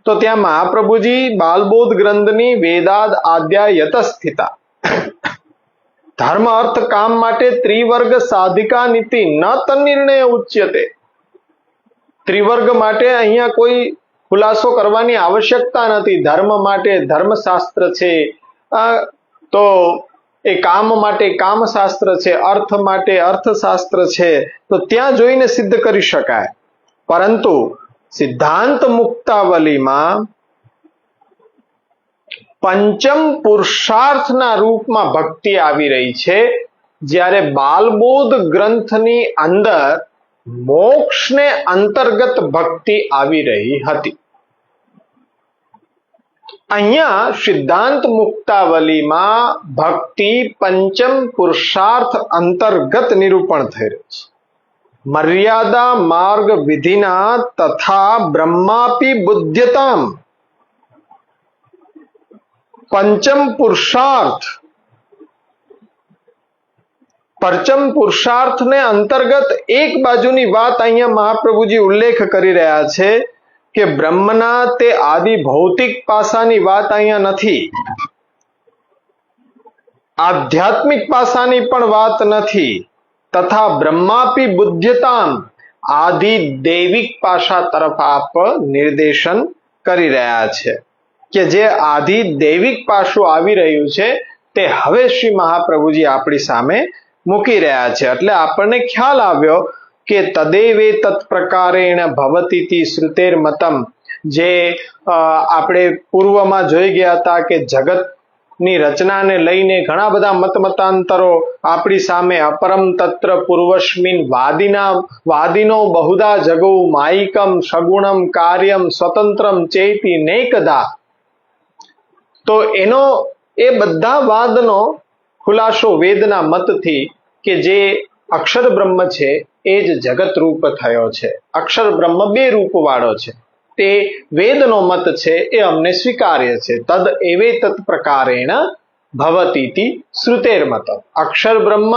તો ત્યાં મહાપ્રભુજી બાલબોધ ગ્રંથની વેદાદ આદ્યા યતસ્થિતા ધર્મ અર્થ કામ માટે ત્રિવર્ગ સાધિકા નીતિ ન તનિર્ણય ઉચ્યતે. ત્રિવર્ગ માટે અહીંયા કોઈ ખુલાસો કરવાની આવશ્યકતા નથી. ધર્મ માટે ધર્મશાસ્ત્ર છે, તો એ કામ માટે કામશાસ્ત્ર છે, અર્થ માટે અર્થશાસ્ત્ર છે, તો ત્યાં જોઈને સિદ્ધ કરી શકાય. પરંતુ સિદ્ધાંત મુક્તાવલીમાં પંચમ પુરુષાર્થના રૂપમાં ભક્તિ આવી રહી છે, જ્યારે બાલબોધ ગ્રંથની અંદર મોક્ષને અંતર્ગત ભક્તિ આવી રહી હતી. અહીંયા સિદ્ધાંત મુક્તાવલીમાં ભક્તિ પંચમ પુરુષાર્થ અંતર્ગત નિરૂપણ થઈ રહ્યું છે. મર્યાદા માર્ગ વિધિના તથા બ્રહ્માપી બુદ્ધ્યતામ. પંચમ પુરુષાર્થને અંતર્ગત એક બાજુની વાત અહીંયા મહાપ્રભુજી ઉલ્લેખ કરી રહ્યા છે કે બ્રહ્મના તે આદિ ભૌતિક પાસાની વાત અહીંયા નથી, આધ્યાત્મિક પાસાની પણ વાત નથી, તથા બ્રહ્માપી બુદ્ધ્યતામ આદિ દૈવિક પાસા તરફ આપ નિર્દેશન કરી રહ્યા છે કે જે આદિ દૈવિક પાસું આવી રહ્યું છે તે હવે શ્રી મહાપ્રભુજી આપણી સામે મૂકી રહ્યા છે. એટલે આપણને ખ્યાલ આવ્યો કે તદેવે તત્ પ્રકારેણ ભવતીતિ શ્રુતેર મતમ. જે આપણે પૂર્વમાં જોઈ ગયા હતા કે જગત ની રચનાને લઈને ઘણા બધા મતમતાંતરો આપણી સામે અપરમ તત્ર પૂર્વસ્મિન વાદિનો બહુધા જગૌ માયિકમ સગુણમ કાર્યમ સ્વતંત્રમ ચેતિ નેકદા. તો એનો એ બધા વાદનો ખુલાસો વેદના મતથી કે જે અક્ષર બ્રહ્મ છે એ જ જગત રૂપ થયો છે. અક્ષર બ્રહ્મ બે રૂપ વાળો છે તે વેદનો મત છે એ અમને સ્વીકાર્ય છે. તદ એવે તત્ પ્રકારેણ ભવતીતિ શ્રુતેર મત. અક્ષર બ્રહ્મ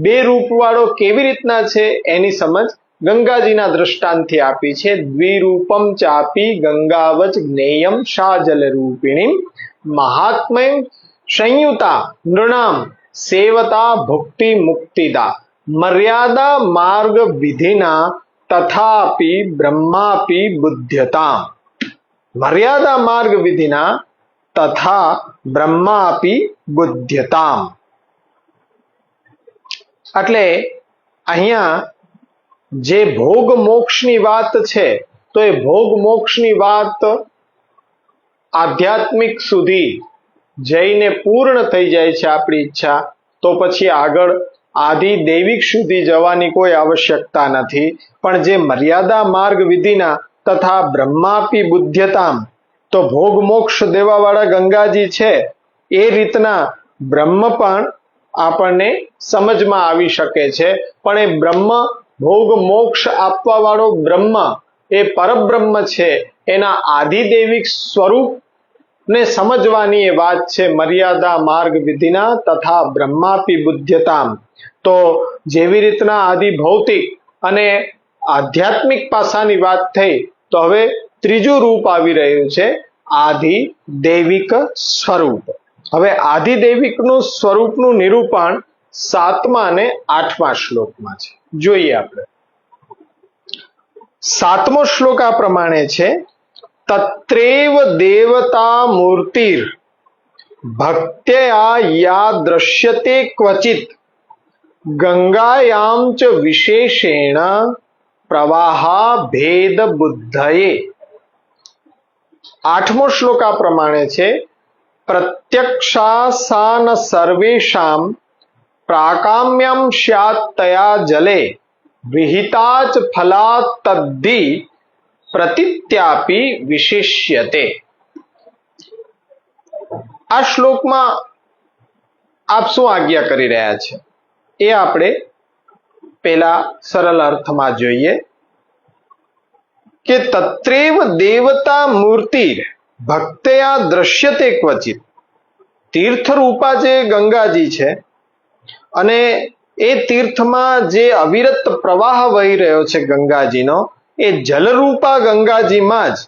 બે રૂપ વાળો કેવી રીતના છે એની સમજ ગંગાજીના દ્રષ્ટાંતથી આપી છે. દ્વિરૂપમ ચાપી ગંગાવચ જ્ઞેયમ શા જલ રૂપિણીમ મહાત્મય સંયુતા નૃણામ સેવતા ભુક્તિ મુક્તિદા મર્યાદા માર્ગ વિધિના તથાપી બ્રહ્માપી બુધ્યતામ. મર્યાદા માર્ગ વિધિના તથા બ્રહ્માપી બુધ્યતામ. એટલે અહીંયા જે ભોગ મોક્ષની વાત છે તો એ ભોગ મોક્ષની વાત આધ્યાત્મિક સુધી જઈને પૂર્ણ થઈ જાય છે આપણી ઈચ્છા, તો પછી આગળ આદિ દૈવિક સુધી જવાની કોઈ આવશ્યકતા નથી. પણ જે મર્યાદા માર્ગ વિધિના તથા બ્રહ્માપી બુધ્યતામ, તો ભોગ મોક્ષ દેવાવાળા ગંગાજી છે એ રીતના બ્રહ્મ પણ આપણને સમજમાં આવી શકે છે. પણ એ બ્રહ્મ ભોગ મોક્ષ આપવા વાળો બ્રહ્મ એ પરબ્રહ્મ છે, એના આદિદૈવિક સ્વરૂપ ને સમજવાની એ વાત છે મર્યાદા માર્ગ વિધિના તથા બ્રહ્માપી બુધ્યતામ. તો જેવી રીતના આદિ ભૌતિક અને આધ્યાત્મિક પાસાની વાત થઈ, તો હવે ત્રીજું રૂપ આવી રહ્યું છે આદિ દૈવિક સ્વરૂપ. હવે આદિ દૈવિકનું સ્વરૂપનું નિરૂપણ 7મા અને 8મા શ્લોકમાં છે. જોઈએ આપણે. 7મો શ્લોક આ પ્રમાણે છે. તત્રેવ દેવતા મૂર્તિર ભક્ત્યા યા દ્રશ્યતે ક્વચિત ગંગાયામ ચ વિશેષેણ પ્રવાહા ભેદ બુદ્ધયે. 8મો શ્લોક આ પ્રમાણે છે. પ્રત્યક્ષાસાન સર્વેષામ પ્રાકામ્યમ સ્યાત તયા જલે વિહિતા ચ ફલાત તદ્ધિ પ્રતિત્યાપી વિશેષ્યતે. આ શ્લોકમાં આપ શું આજ્ઞા કરી રહ્યા છે એ આપણે પેલા સરળ અર્થમાં જોઈએ કે તત્રેવ દેવતા મૂર્તિ ભક્તયા દ્રશ્યતે ક્વચિત. તીર્થરૂપા જે ગંગાજી છે અને એ તીર્થમાં જે અવિરત પ્રવાહ વહી રહ્યો છે ગંગાજીનો, એ જલરૂપા ગંગાજીમાં જ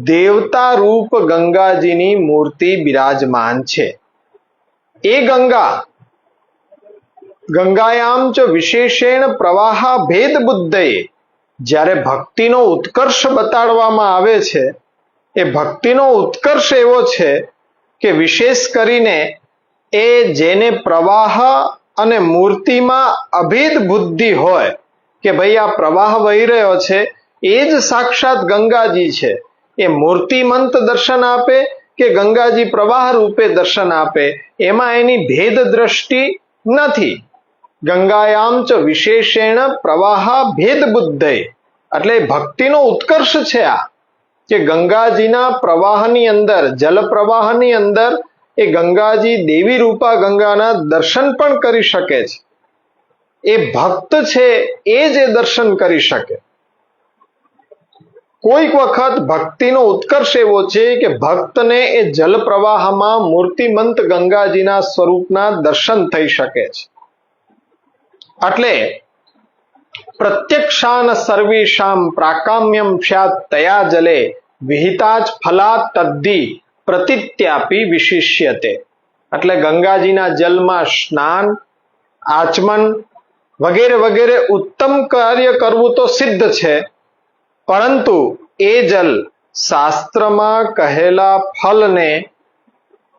દેવતા રૂપ ગંગાજીની મૂર્તિ બિરાજમાન છે. એ ગંગાયામ ચ વિશેષેણ પ્રવાહા ભેદ બુદ્ધયે. જ્યારે ભક્તિનો ઉત્કર્ષ બતાડવામાં આવે છે, એ ભક્તિનો ઉત્કર્ષ એવો છે કે વિશેષ કરીને એ જેને પ્રવાહ અને મૂર્તિમાં અભેદ બુદ્ધિ હોય કે ભાઈ આ પ્રવાહ વહી રહ્યો છે એ જ સાક્ષાત ગંગાજી છે, એ મૂર્તિમંત દર્શન આપે કે ગંગાજી પ્રવાહ રૂપે દર્શન આપે, એમાં એની ભેદ દ્રષ્ટિ નથી. ગંગાયામ ચ વિશેષેણ પ્રવાહા ભેદ બુદ્ધય. એટલે ભક્તિનો ઉત્કર્ષ છે આ, કે ગંગાજીના પ્રવાહની અંદર, જલ પ્રવાહની અંદર એ ગંગાજી દેવી રૂપા ગંગાના દર્શન પણ કરી શકે છે. એ ભક્ત છે એ જ એ દર્શન કરી શકે. કોઈક વખત ભક્તિનો ઉત્કર્ષ એવો છે કે ભક્તને એ જલ પ્રવાહમાં મૂર્તિમંત ગંગાજીના સ્વરૂપના દર્શન થઈ શકે છે. એટલે પ્રત્યક્ષાન સર્વેષામ પ્રાકામ્યમ સ્યાત તયા જલે વિહિતા ચ ફલાત તદ્ધિ પ્રતિત્યાપી વિશિષ્યતે. એટલે ગંગાજીના જલમાં સ્નાન, આચમન વગેરે વગેરે ઉત્તમ કાર્ય કરવું તો સિદ્ધ છે, પરંતુ એ જલ શાસ્ત્રમાં કહેલા ફલને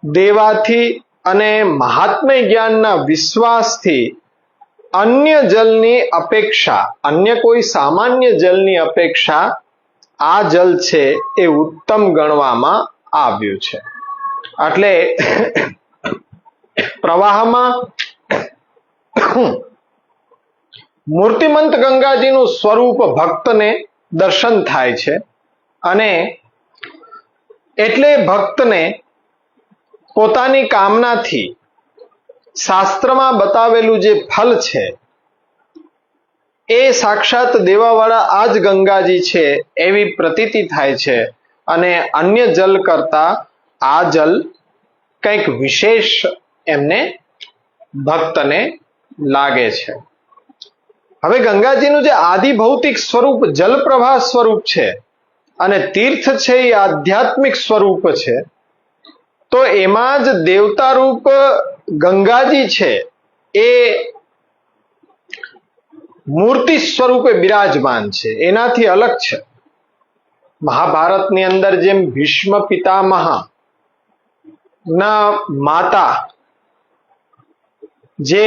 દેવાથી અને મહાત્મ્ય જ્ઞાનના વિશ્વાસથી અન્ય જલની અપેક્ષા, અન્ય કોઈ સામાન્ય જલની અપેક્ષા આ જલ છે એ ઉત્તમ ગણવામાં આવ્યું છે. એટલે પ્રવાહમાં મૂર્તિમંત ગંગાજીનું સ્વરૂપ ભક્તને દર્શન થાય છે અને એટલે ભક્તને પોતાની કામનાથી શાસ્ત્રમાં બતાવેલું જે ફલ છે એ સાક્ષાત દેવાવાળા આ જ ગંગાજી છે એવી પ્રતીતિ થાય છે અને અન્ય જલ કરતા આ જલ કંઈક વિશેષ એમને ભક્તને લાગે છે. હવે ગંગાજીનું જે આદિ ભૌતિક સ્વરૂપ જલપ્રવાહ સ્વરૂપ છે અને તીર્થ છે એ આધ્યાત્મિક સ્વરૂપ છે, તો એમાં જ દેવતા રૂપ ગંગાજી છે એ મૂર્તિ સ્વરૂપે બિરાજમાન છે, એનાથી અલગ છે. મહાભારતની અંદર જેમ ભીષ્મ પિતામહ ના માતા જે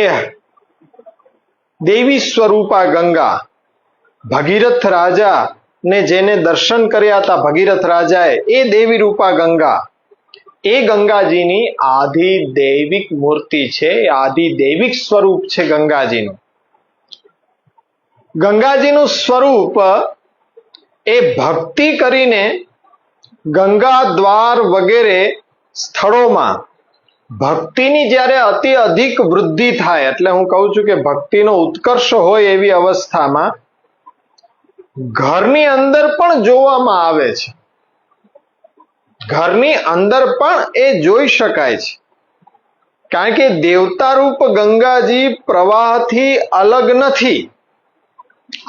દેવી સ્વરૂપા ગંગા, ભગીરથ રાજા ને જેને દર્શન કર્યા હતા ભગીરથ રાજાએ, એ દેવી રૂપા ગંગા, એ ગંગાજીની આદિ દૈવિક મૂર્તિ છે, આદિ દૈવિક સ્વરૂપ છે ગંગાજીનું. ગંગાજીનું સ્વરૂપ એ ભક્તિ કરીને ગંગા દ્વાર વગેરે સ્થળોમાં ભક્તિની જ્યારે અતિ અધિક વૃદ્ધિ થાય, એટલે હું કહું છું કે ભક્તિનો ઉત્કર્ષ હોય એવી અવસ્થામાં ઘરની અંદર પણ જોવામાં આવે છે. ઘરની અંદર પણ એ જોઈ શકાય છે, કારણ કે દેવતા રૂપ ગંગાજી પ્રવાહથી અલગ નથી.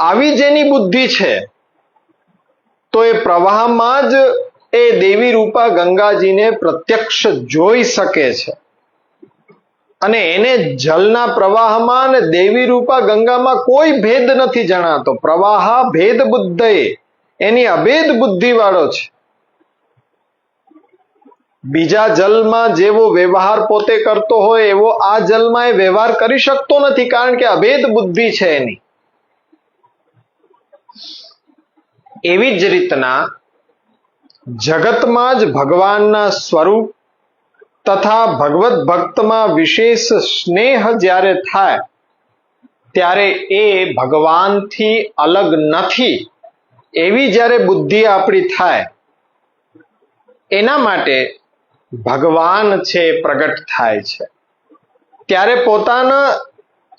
આવી જેની બુદ્ધિ છે તો એ પ્રવાહમાં જ એ દેવી રૂપા ગંગાજીને પ્રત્યક્ષ જોઈ શકે છે અને એને જલના પ્રવાહમાં અને દેવી રૂપા ગંગામાં કોઈ ભેદ નથી જણાતો. પ્રવાહ ભેદ બુદ્ધએ, એની અભેદ બુદ્ધિ વાળો છે. બીજા જલમાં જેવો વ્યવહાર પોતે કરતો હોય એવો આ જલમાં એ વ્યવહાર કરી શકતો નથી, કારણ કે અભેદ બુદ્ધિ છે એની. એવી જ રીતના જગતમાં જ ભગવાનના સ્વરૂપ તથા ભગવત ભક્તમાં વિશેષ સ્નેહ જ્યારે થાય ત્યારે એ ભગવાનથી અલગ નથી એવી જ્યારે બુદ્ધિ આપણી થાય, એના માટે ભગવાન છે પ્રગટ થાય છે. ત્યારે પોતાના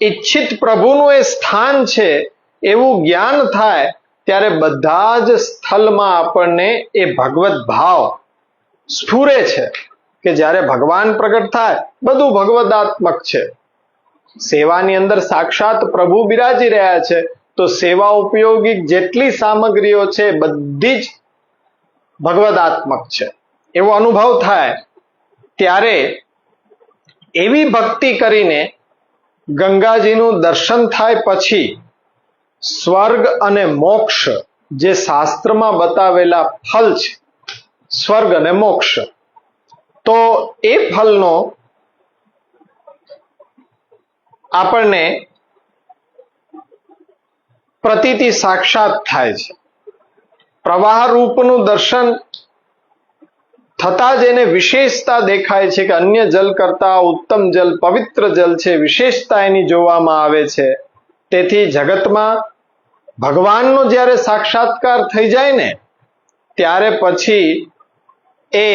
ઈચ્છિત પ્રભુનું એ સ્થાન છે એવું જ્ઞાન થાય ત્યારે બધા જ સ્થળમાં આપણને એ ભગવત ભાવ સ્ફુરે છે કે જ્યારે ભગવાન પ્રગટ થાય બધું ભગવદાત્મક છે. સેવાની અંદર સાક્ષાત પ્રભુ બિરાજી રહ્યા છે તો સેવા ઉપયોગી જેટલી સામગ્રીઓ છે બધી જ ભગવદાત્મક છે એવો અનુભવ થાય. ત્યારે એવી ભક્તિ કરીને ગંગાજીનું દર્શન થાય પછી સ્વર્ગ અને મોક્ષ જે શાસ્ત્રમાં બતાવેલા ફલ છે, સ્વર્ગ અને મોક્ષ, તો એ ફલનો આપણને પ્રતીતિ સાક્ષાત થાય છે. પ્રવાહ રૂપનું દર્શન થતા જ એને વિશેષતા દેખાય છે કે અન્ય જલ કરતા ઉત્તમ જલ, પવિત્ર જલ છે, વિશેષતા એની જોવામાં આવે છે. તેથી જગતમાં ભગવાનનો જ્યારે સાક્ષાત્કાર થઈ જાય ને ત્યારે પછી એ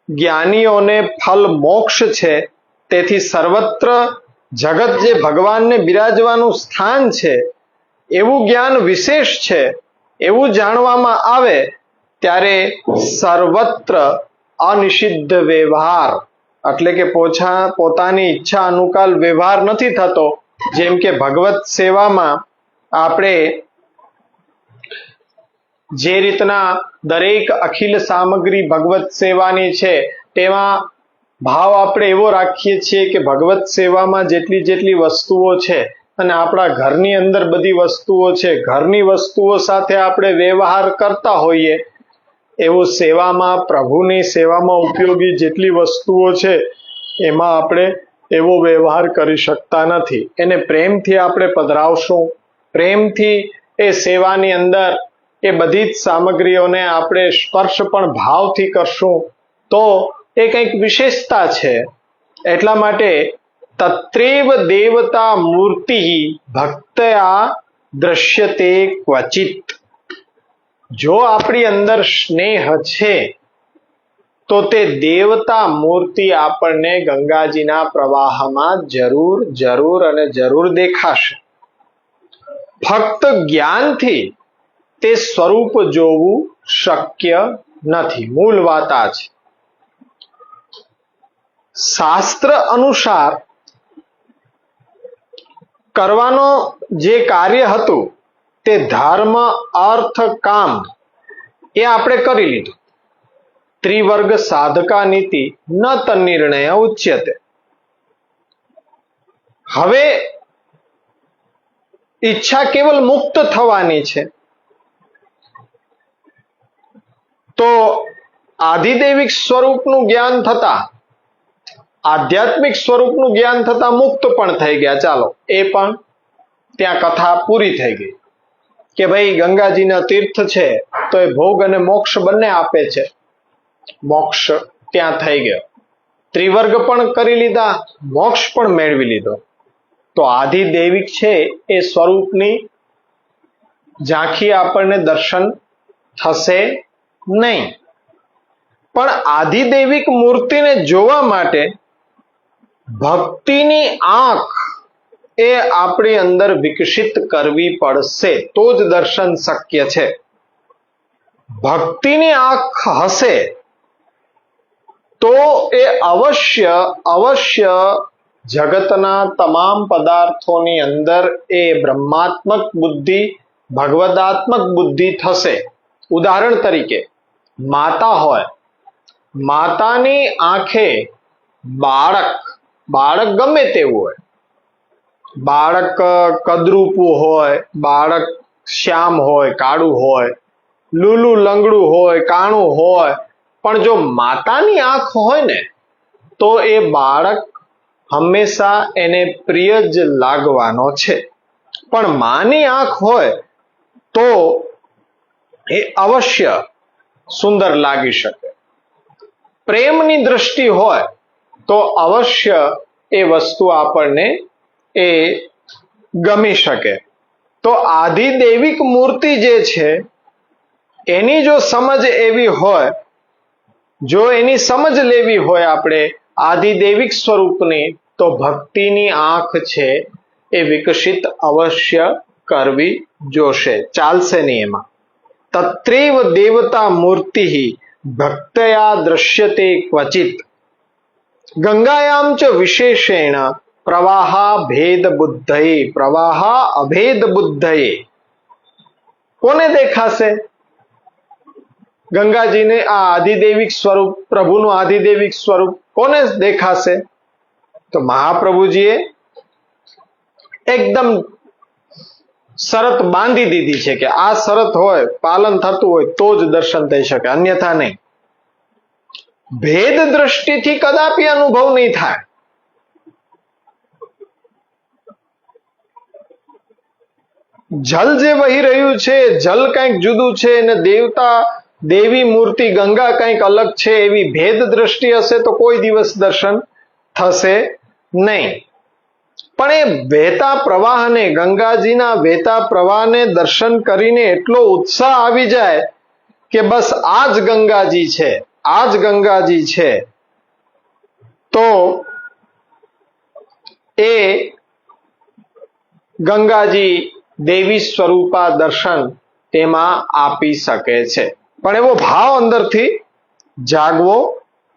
જ્ઞાનીઓને ફલ મોક્ષ છે. તેથી સર્વત્ર જગત જે ભગવાનને બિરાજવાનું સ્થાન છે એવું જ્ઞાન વિશેષ છે એવું જાણવામાં આવે ત્યારે સર્વત્ર અનિષિદ્ધ વ્યવહાર, એટલે કે પોતાની ઈચ્છા અનુકાલ વ્યવહાર નથી થતો. જેમ કે ભગવત સેવામાં આપણે જે રીતના દરેક અખિલ સામગ્રી ભગવત સેવાની છે તેમાં ભાવ આપણે એવો રાખીએ છીએ કે ભગવત સેવામાં જેટલી જેટલી વસ્તુઓ છે અને આપણા ઘરની અંદર બધી વસ્તુઓ છે, ઘરની વસ્તુઓ સાથે આપણે વ્યવહાર કરતા હોઈએ એવું સેવામાં, પ્રભુની સેવામાં ઉપયોગી જેટલી વસ્તુઓ છે એમાં આપણે એવો વ્યવહાર કરી શકતા નથી. એને પ્રેમથી આપણે પધરાવશું, પ્રેમથી એ સેવાની અંદર એ બધી જ સામગ્રીઓને આપણે સ્પર્શ પણ ભાવથી કરશું તો એ કંઈક વિશેષતા છે. એટલા માટે તત્રેવ દેવતા મૂર્તિ ભક્તયા દ્રશ્યતે ક્વચિત. જો આપણી અંદર સ્નેહ છે તો તે દેવતા મૂર્તિ આપણને ગંગાજીના પ્રવાહમાં જરૂર જરૂર અને જરૂર દેખાશે. ફક્ત જ્ઞાનથી તે સ્વરૂપ જોવું શક્ય નથી. મૂળ વાત આ છે. શાસ્ત્ર અનુસાર કરવાનો જે કાર્ય હતું તે ધર્મ અર્થ કામ એ આપણે કરી લીધું. ત્રિવર્ગ સાધકા નીતિ ન તન્નિર્ણય ઉચ્યતે. હવે ઈચ્છા કેવલ મુક્ત થવાની છે. તો આધિદૈવિક સ્વરૂપનું જ્ઞાન થતા, આધ્યાત્મિક સ્વરૂપનું જ્ઞાન થતા મુક્ત પણ થઈ ગયા. ચાલો એ પણ ત્યાં કથા પૂરી થઈ ગઈ કે ભાઈ ગંગાજીના તીર્થ છે તો એ ભોગ અને મોક્ષ બંને આપે છે. મોક્ષ ત્યાં થઈ ગયો. ત્રિવર્ગ પણ કરી લીધા, મોક્ષ પણ મેળવી લીધો. તો આધિદૈવિક છે એ સ્વરૂપની ઝાંખી આપણને દર્શન થશે નહીં. પણ આધિદૈવિક મૂર્તિને જોવા માટે ભક્તિની આંખ એ આપણી અંદર વિકસિત કરવી પડશે તો જ દર્શન શક્ય છે. ભક્તિની આંખ હશે તો એ અવશ્ય જગતના તમામ પદાર્થોની અંદર એ બ્રહ્માત્મક બુદ્ધિ, ભગવદાત્મક બુદ્ધિ થશે. ઉદાહરણ તરીકે માતા હોય, માતાની આંખે બાળક ગમે તેવું હોય, બાળક કદરૂપું હોય, બાળક શ્યામ હોય, કાળું હોય, લૂલું લંગડું હોય, કાણું હોય, પણ જો માતાની આંખ હોય ને તો એ બાળક હંમેશા એને પ્રિય જ લાગવાનો છે. પણ માની આંખ હોય તો એ અવશ્ય સુંદર લાગી શકે. પ્રેમની દ્રષ્ટિ હોય તો અવશ્ય એ વસ્તુ આપણને એ ગમી શકે. તો આધિદૈવિક મૂર્તિ જે છે એની જો સમજ એવી હોય, જો એની સમજ લેવી હોય આપણે આધિદૈવિક સ્વરૂપની, તો ભક્તિની આંખ છે એ વિકસિત અવશ્ય કરવી જોશે. ચાલશે નહીં એમાં. તત્રેવ દેવતા મૂર્તિ ભક્તયા દ્રશ્યતે ક્વચિત. ગંગાયામ ચ વિશેષેણ પ્રવાહા ભેદ બુદ્ધયે પ્રવાહા અભેદ બુદ્ધયે. કોને દેખાશે? ગંગાજીને આ આધિદૈવિક સ્વરૂપ, પ્રભુનું આધિદૈવિક સ્વરૂપ કોને દેખાશે? તો મહાપ્રભુજીએ એકદમ શરત બાંધી દીધી છે કે આ શરત હોય, પાલન થતું હોય તો જ દર્શન થઈ શકે, અન્યથા નહીં. ભેદ દ્રષ્ટિથી કદાપી અનુભવ નહીં થાય. જલ જે વહી રહ્યું છે, જલ કંઈક જુદું છે અને દેવતા દેવી મૂર્તિ ગંગા કંઈક અલગ છે, એવી ભેદ દ્રષ્ટિ હશે તો કોઈ દિવસ દર્શન થશે નહીં. પણ એ વહેતા પ્રવાહને, ગંગાજીના વહેતા પ્રવાહને દર્શન કરીને એટલો ઉત્સાહ આવી જાય કે બસ આ જ ગંગાજી છે, આ જ ગંગાજી છે, તો એ ગંગાજી દેવી સ્વરૂપા દર્શન તેમાં આપી શકે છે. પણ એવો ભાવ અંદરથી જાગવો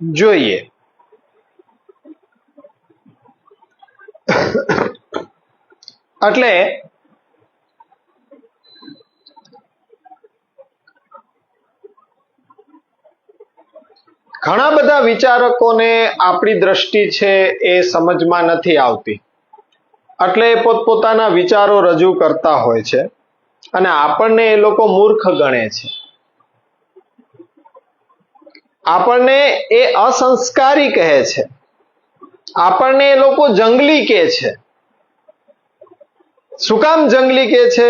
જોઈએ. એટલે ઘણા બધા વિચારકોને આપણી દ્રષ્ટિ છે એ સમજમાં નથી આવતી, એટલે પોતપોતાના વિચારો રજૂ કરતા હોય છે અને આપણને એ લોકો મૂર્ખ ગણે છે. આપણને એ અસંસ્કારી કહે છે, આપણને એ લોકો જંગલી કહે છે. શું કામ જંગલી કહે છે?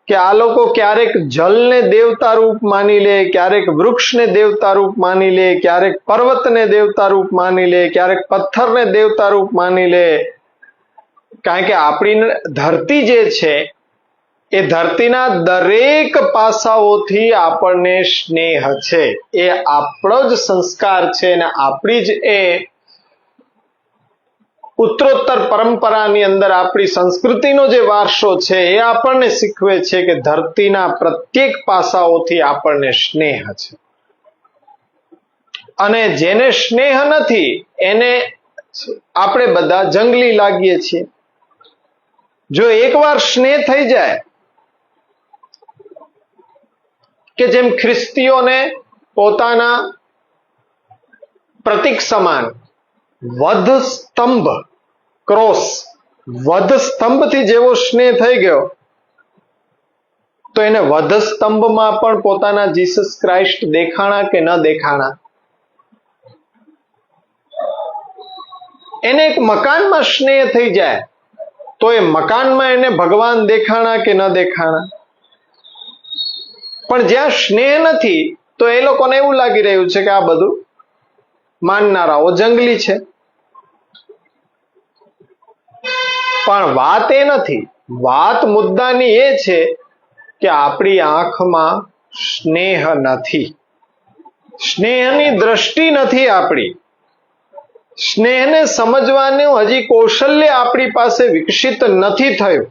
કે આ લોકો ક્યારેક જલને દેવતા રૂપ માની લે, ક્યારેક વૃક્ષને દેવતા રૂપ માની લે, ક્યારેક પર્વતને દેવતા રૂપ માની લે, ક્યારેક પથ્થરને દેવતા રૂપ માની લે. કારણ કે આપણી ધરતી જે છે એ ધરતીના દરેક પાસાઓથી આપણને સ્નેહ છે. એ આપણો જ સંસ્કાર છે અને આપણી જ એ ઉત્તરોત્તર પરંપરાની અંદર આપણી સંસ્કૃતિનો જે વારસો છે એ આપણને શીખવે છે કે ધરતીના પ્રત્યેક પાસાઓથી આપણને સ્નેહ છે. અને જેને સ્નેહ નથી એને આપણે બધા જંગલી લાગીએ છીએ. જો એકવાર સ્નેહ થઈ જાય, કે જેમ ખ્રિસ્તીઓને પોતાના પ્રતીક સમાન વધ સ્તંભ, ક્રોસ, વધ સ્તંભથી જેવો સ્નેહ થઈ ગયો, તો એને વધ સ્તંભમાં પણ પોતાના જીસસ ક્રાઇસ્ટ દેખાણા કે ન દેખાણા? એને એક મકાનમાં સ્નેહ થઈ જાય તો એ મકાનમાં એને ભગવાન દેખાણા કે ન દેખાણા? પણ જ્યાં સ્નેહ નથી તો એ લોકોને એવું લાગી રહ્યું છે કે આ બધું માનનારાઓ જંગલી છે. પણ વાત એ નથી. વાત મુદ્દાની એ છે કે આપણી આંખમાં સ્નેહ નથી, સ્નેહની દ્રષ્ટિ નથી આપણી. સ્નેહને સમજવાનું હજી કૌશલ્ય આપણી પાસે વિકસિત નથી થયું.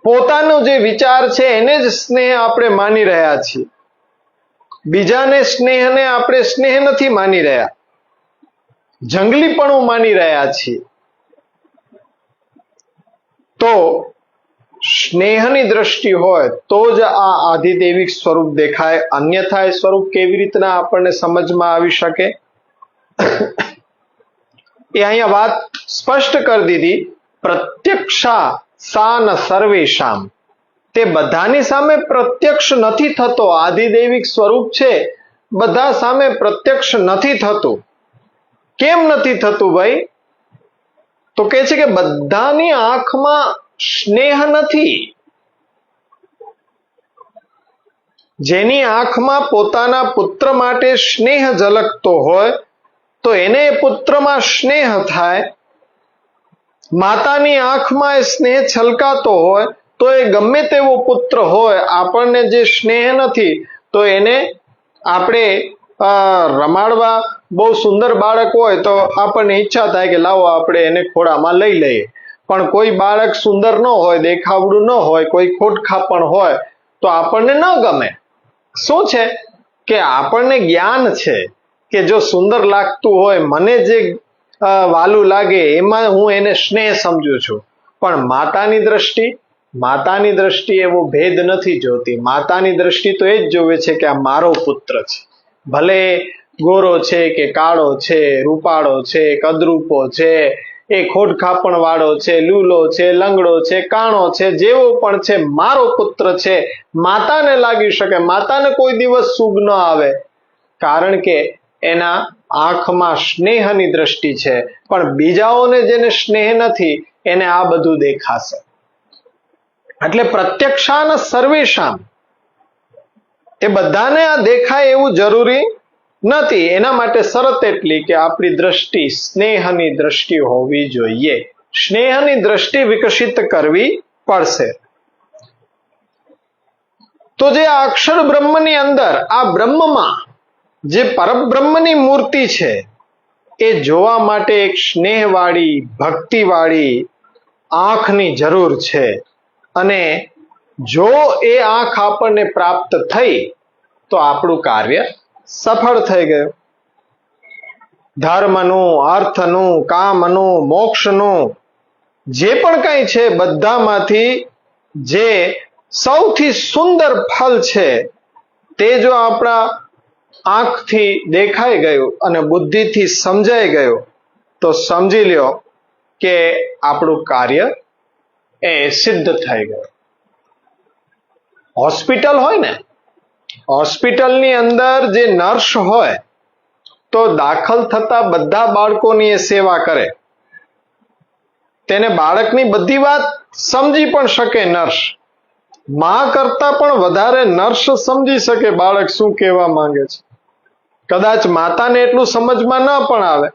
પોતાનો જે વિચાર છે એને જ સ્નેહ આપણે માની રહ્યા છીએ. બીજાને સ્નેહને આપણે સ્નેહ નથી માની રહ્યા, જંગલીપણું માની રહ્યા છીએ. તો સ્નેહની દ્રષ્ટિ હોય તો જ આ આધિદૈવિક સ્વરૂપ દેખાય, અન્યથા એ સ્વરૂપ કેવી રીતના આપણને સમજમાં આવી શકે? એ અહીંયા વાત સ્પષ્ટ કરી દીધી. પ્રત્યક્ષા સાન સર્વેશામ, તે બધાની સામે પ્રત્યક્ષ નથી થતો. આધિદૈવિક સ્વરૂપ છે બધા સામે પ્રત્યક્ષ નથી થતું. કેમ નથી થતું ભાઈ? તો કહે છે કે બધાની આંખમાં સ્નેહ નથી. જેની આંખમાં પોતાના પુત્ર માટે સ્નેહ ઝલકતો હોય તો એને પુત્રમાં સ્નેહ થાય. માતાની આંખમાં એ સ્નેહ છલકાતો હોય તો એ ગમે તેવો પુત્ર હોય, આપણને જે સ્નેહ નથી તો એને આપણે રમાડવા, બહુ સુંદર બાળક હોય તો આપણને ઈચ્છા થાય કે લાવો આપણે એને ખોળામાં લઈ લઈએ. પણ કોઈ બાળક સુંદર ન હોય, દેખાવડું ન હોય, કોઈ ખોટખાપણ હોય તો આપણને ન ગમે. શું છે કે આપણને જ્ઞાન છે કે જો સુંદર લાગતું હોય, મને જે વાલું લાગે એમાં હું એને સ્નેહ સમજુ છું. પણ માતાની દ્રષ્ટિ એવો ભેદ નથી જોતી. માતાની દ્રષ્ટિ તો એ જ જોવે છે કે આ મારો પુત્ર છે, ભલે ગોરો છે કે કાળો છે, રૂપાળો છે, કદરૂપો છે, એ ખોડખાપણ વાળો છે, લૂલો છે, લંગડો છે, કાણો છે, જેવો પણ છે, મારો પુત્ર છે. માતાને લાગી શકે, માતાને કોઈ દિવસ શુભ ન આવે, કારણ કે એના આંખમાં સ્નેહની દ્રષ્ટિ છે. પણ બીજાઓને જેને સ્નેહ નથી એને આ બધું દેખાશે. એટલે પ્રત્યક્ષાન સર્વેશામ, એ બધાને આ દેખાય એવું જરૂરી નથી. એના માટે શરત એટલી કે આપણી દ્રષ્ટિ સ્નેહની દ્રષ્ટિ હોવી જોઈએ. સ્નેહની દ્રષ્ટિ વિકસિત કરવી પડશે. તો જે આ અક્ષર બ્રહ્મની અંદર, આ બ્રહ્મમાં જે પરબ્રહ્મની મૂર્તિ છે એ જોવા માટે એક સ્નેહવાળી, ભક્તિવાળી આંખની જરૂર છે. અને જો એ આંખ આપણને પ્રાપ્ત થઈ તો આપણું કાર્ય સફળ થઈ ગયું. ધર્મનું, અર્થનું, કામનું, મોક્ષનું જે પણ કંઈ છે બધામાંથી જે સૌથી સુંદર ફળ છે તે જો આપણા આંખથી દેખાઈ ગયું અને બુદ્ધિથી સમજાઈ ગયું તો સમજી લ્યો કે આપણું કાર્ય એ સિદ્ધ થઈ ગયું. હોસ્પિટલ હોય ને, હોસ્પિટલની અંદર જે નર્સ હોય તો દાખલ થતા બધા બાળકોની એ સેવા કરે. તેને બાળકની બધી વાત સમજી પણ શકે નર્સ. માં કરતા પણ વધારે નર્સ સમજી શકે બાળક શું કહેવા માંગે છે. કદાચ માતાને એટલું સમજમાં ન પણ આવે,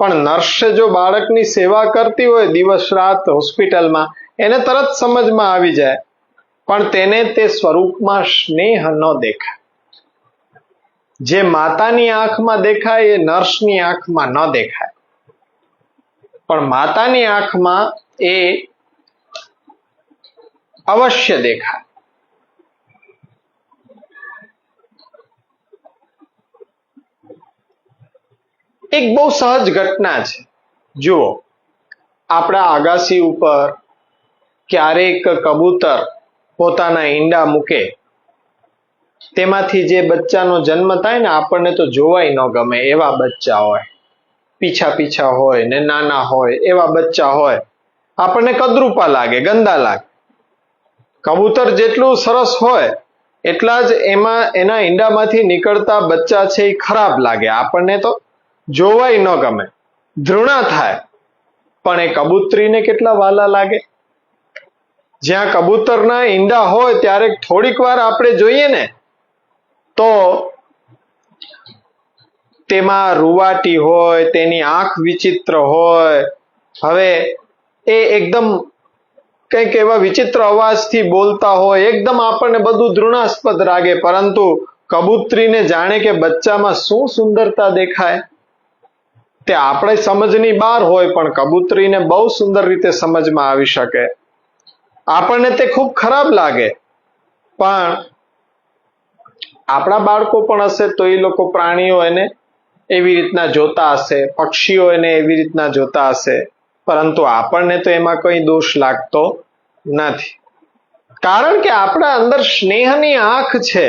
પણ નર્સે જો બાળકની સેવા કરતી હોય દિવસ રાત હોસ્પિટલમાં, એને તરત સમજમાં આવી જાય. પણ તેને તે સ્વરૂપમાં સ્નેહ ન દેખાય. જે માતાની આંખમાં દેખાય એ નર્સની આંખમાં ન દેખાય. પણ માતાની આંખમાં એ અવશ્ય દેખાય. એક બહુ સહજ ઘટના છે. જુઓ, આપણા અગાસી ઉપર ક્યારેક કબૂતર પોતાના ઈંડા મૂકે, તેમાંથી જે બચ્ચાનો જન્મ થાય ને, આપણને તો જોવાય ન ગમે એવા બચ્ચા હોય, પીછા પીછા હોય ને નાના હોય એવા બચ્ચા હોય, આપણને કદરૂપા લાગે, ગંદા લાગે. કબૂતર જેટલું સરસ હોય એટલા જ એના ઈંડામાંથી નીકળતા બચ્ચા છે એ ખરાબ લાગે, આપણને તો જોવાય ન ગમે, ધૃણા થાય. પણ એ કબૂતરીને કેટલા વાલા લાગે. જ્યાં કબૂતરના ઈંડા હોય ત્યારે થોડીક વાર આપણે જોઈએ ને તો તેમાં રૂવાટી હોય, તેની આંખ વિચિત્ર હોય. હવે એ એકદમ કંઈક એવા વિચિત્ર અવાજથી બોલતા હોય, એકદમ આપણને બધું ધૃણાસ્પદ લાગે. પરંતુ કબૂતરીને જાણે કે બચ્ચામાં શું સુંદરતા દેખાય, તે આપણે સમજની બહાર હોય, પણ કબૂતરીને બહુ સુંદર રીતે સમજમાં આવી શકે. આપણને તે ખૂબ ખરાબ લાગે, પણ આપણા બાળકો પણ હશે તો એ લોકો પ્રાણીઓ એને એવી રીતના જોતા હશે, પક્ષીઓ એને એવી રીતના જોતા હશે. પરંતુ આપણને તો એમાં કોઈ દોષ લાગતો નથી, કારણ કે આપણા અંદર સ્નેહની આંખ છે.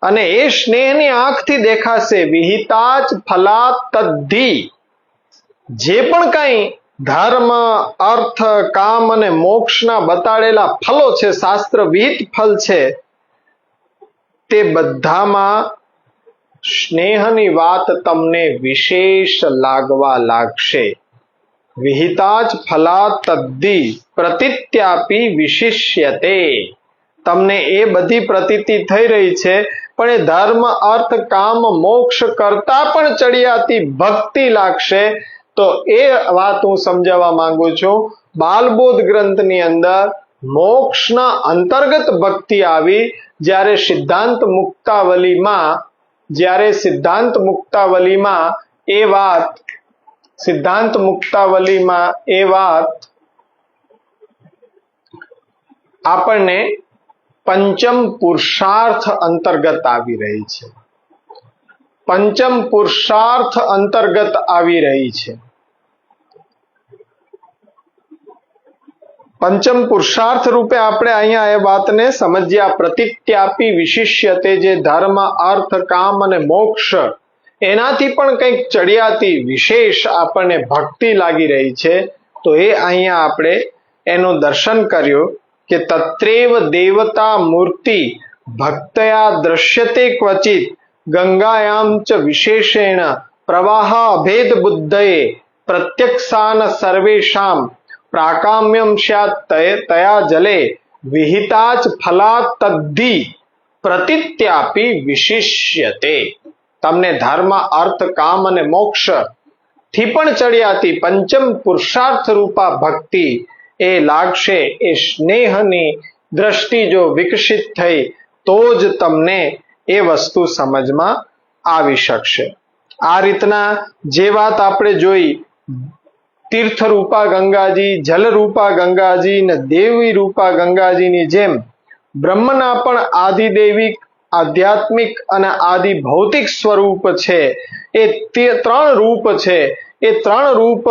અને એ સ્નેહની આંખથી દેખાશે. વિહિતાચ ફલાત તદ્ધિ. જે પણ કઈ ધર્મ, અર્થ, કામ અને મોક્ષના બતાડેલા ફલો છે, શાસ્ત્ર વિહિત ફલ છે, તે બધામાં સ્નેહની વાત તમને વિશેષ લાગવા લાગશે. વિહિતાચ ફલાત તદ્ધિ પ્રતિત્યાપી વિશિષ્યતે. તમને એ બધી પ્રતીતિ થઈ રહી છે, પણ એ ધર્મ, અર્થ, કામ, મોક્ષ કરતા પણ ચડિયાતી ભક્તિ લાગશે. તો એ વાત હું સમજાવવા માંગુ છું. બાલબોધ ગ્રંથની અંદર મોક્ષના અંતર્ગત ભક્તિ આવી. જ્યારે સિદ્ધાંત મુક્તાવલીમાં એ વાત આપણને પંચમ પુરુષાર્થ અંતર્ગત આવી રહી છે. પંચમ પુરુષાર્થ અંતર્ગત આવી રહી છે. પંચમ પુરુષાર્થ રૂપે આપણે અહીંયા એ વાતને સમજ્યા. પ્રતિત્યાપી વિશિષ્યતે. જે ધર્મ, અર્થ, કામ અને મોક્ષ એનાથી પણ કંઈક ચડિયાતી વિશેષ આપણને ભક્તિ લાગી રહી છે. તો એ અહીંયા આપણે એનું દર્શન કર્યું કે તત્રેવ દેવતા મૂર્તિ ભક્તયા દ્રશ્યતે ક્વચિત ગંગાયામ ચ વિશેષેણ પ્રવાહ અભેદ બુદ્ધયે પ્રત્યક્ષાન સર્વેષામ પ્રાકામ્યમ સ્યાત તયા જલે વિહિતાચ ફલાત તદ્ધિ પ્રતિત્યાપી વિશિષ્યતે. તમને ધર્મ, અર્થ, કામ અને મોક્ષ થી પણ ચડિયાતી પંચમ પુરુષાર્થ રૂપા ભક્તિ એ લાગશે. એ સ્નેહની દ્રષ્ટિ જો વિકસિત થઈ તો જ તમને એ વસ્તુ સમજમાં આવી શકશે. આ રીતના જે વાત આપણે જોઈ, તીર્થ રૂપા ગંગાજી, જલ રૂપા ગંગાજી ને દેવી રૂપા ગંગાજીની જેમ બ્રહ્મના પણ આદિદૈવિક, આધ્યાત્મિક અને આદિ ભૌતિક સ્વરૂપ છે. એ ત્રણ રૂપ છે. એ ત્રણ રૂપ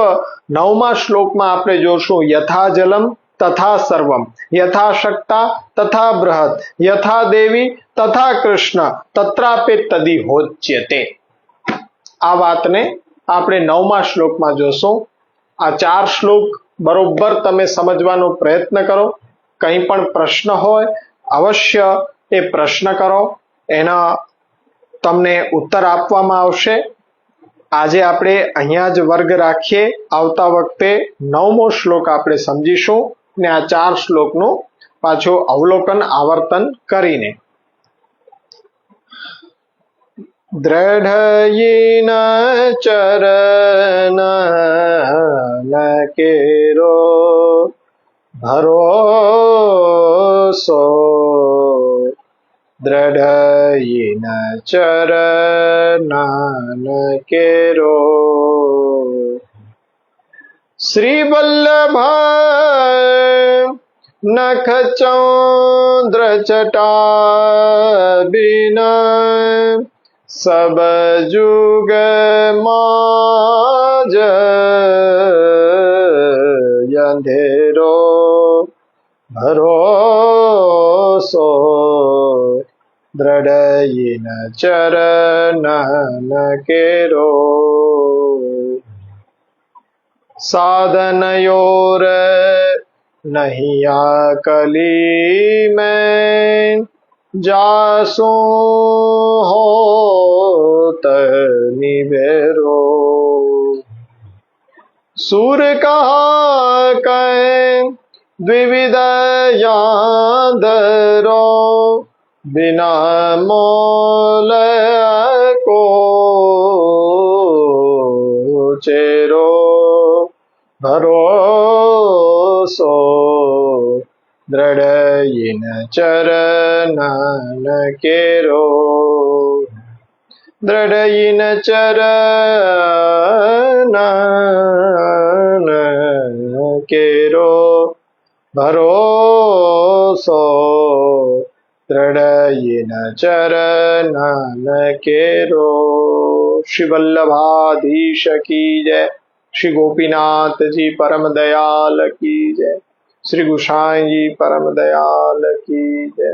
9મા શ્લોકમાં આપણે જોશું. યથા જલમ તથા સર્વમ, યથા શક્તા તથા બૃહદ, યથા દેવી તથા કૃષ્ણ તત્રાપે તદિહોચ્યતે. આ વાતને આપણે 9મા શ્લોકમાં જોશું. આ 4 શ્લોક બરોબર તમે સમજવાનો પ્રયત્ન કરો. કંઈ પણ પ્રશ્ન હોય અવશ્ય એ પ્રશ્ન કરો, એના તમને ઉત્તર આપવામાં આવશે. આજે આપણે અહીંયા જ વર્ગ રાખીએ. આવતા વખતે 9મો શ્લોક આપણે સમજીશું ને આ 4 શ્લોકનું પાછું અવલોકન આવર્તન કરીને. દ્રઢયિન ચરણ કેરો ભરોસો દ્રઢયિન ચરણ કેરો શ્રી વલ્લભ નખ ચંદ્ર ચટા બિન સબ જુગ માજ અંધેરો ભરોસો દ્રઢયિન ચરણ કેરો સાધનયોર નહીં આકલી મેં જાસું હોત નિવેરો સુર કહા કૈ દ્વિવિધ યાદરો બિના મોલ કો ચેરો ભરોસો દ્રઢયિન ચરણ કેરો દ્રઢયિન ચરણ કેરો ભરોસો દ્રઢયિન ચરણ કેરો. શ્રી વલ્લભાધીશ કી જય. શ્રી ગોપીનાથજી પરમ દયાલ કી જય. શ્રી ગુસાઈજી પરમ દયાલ કી જય.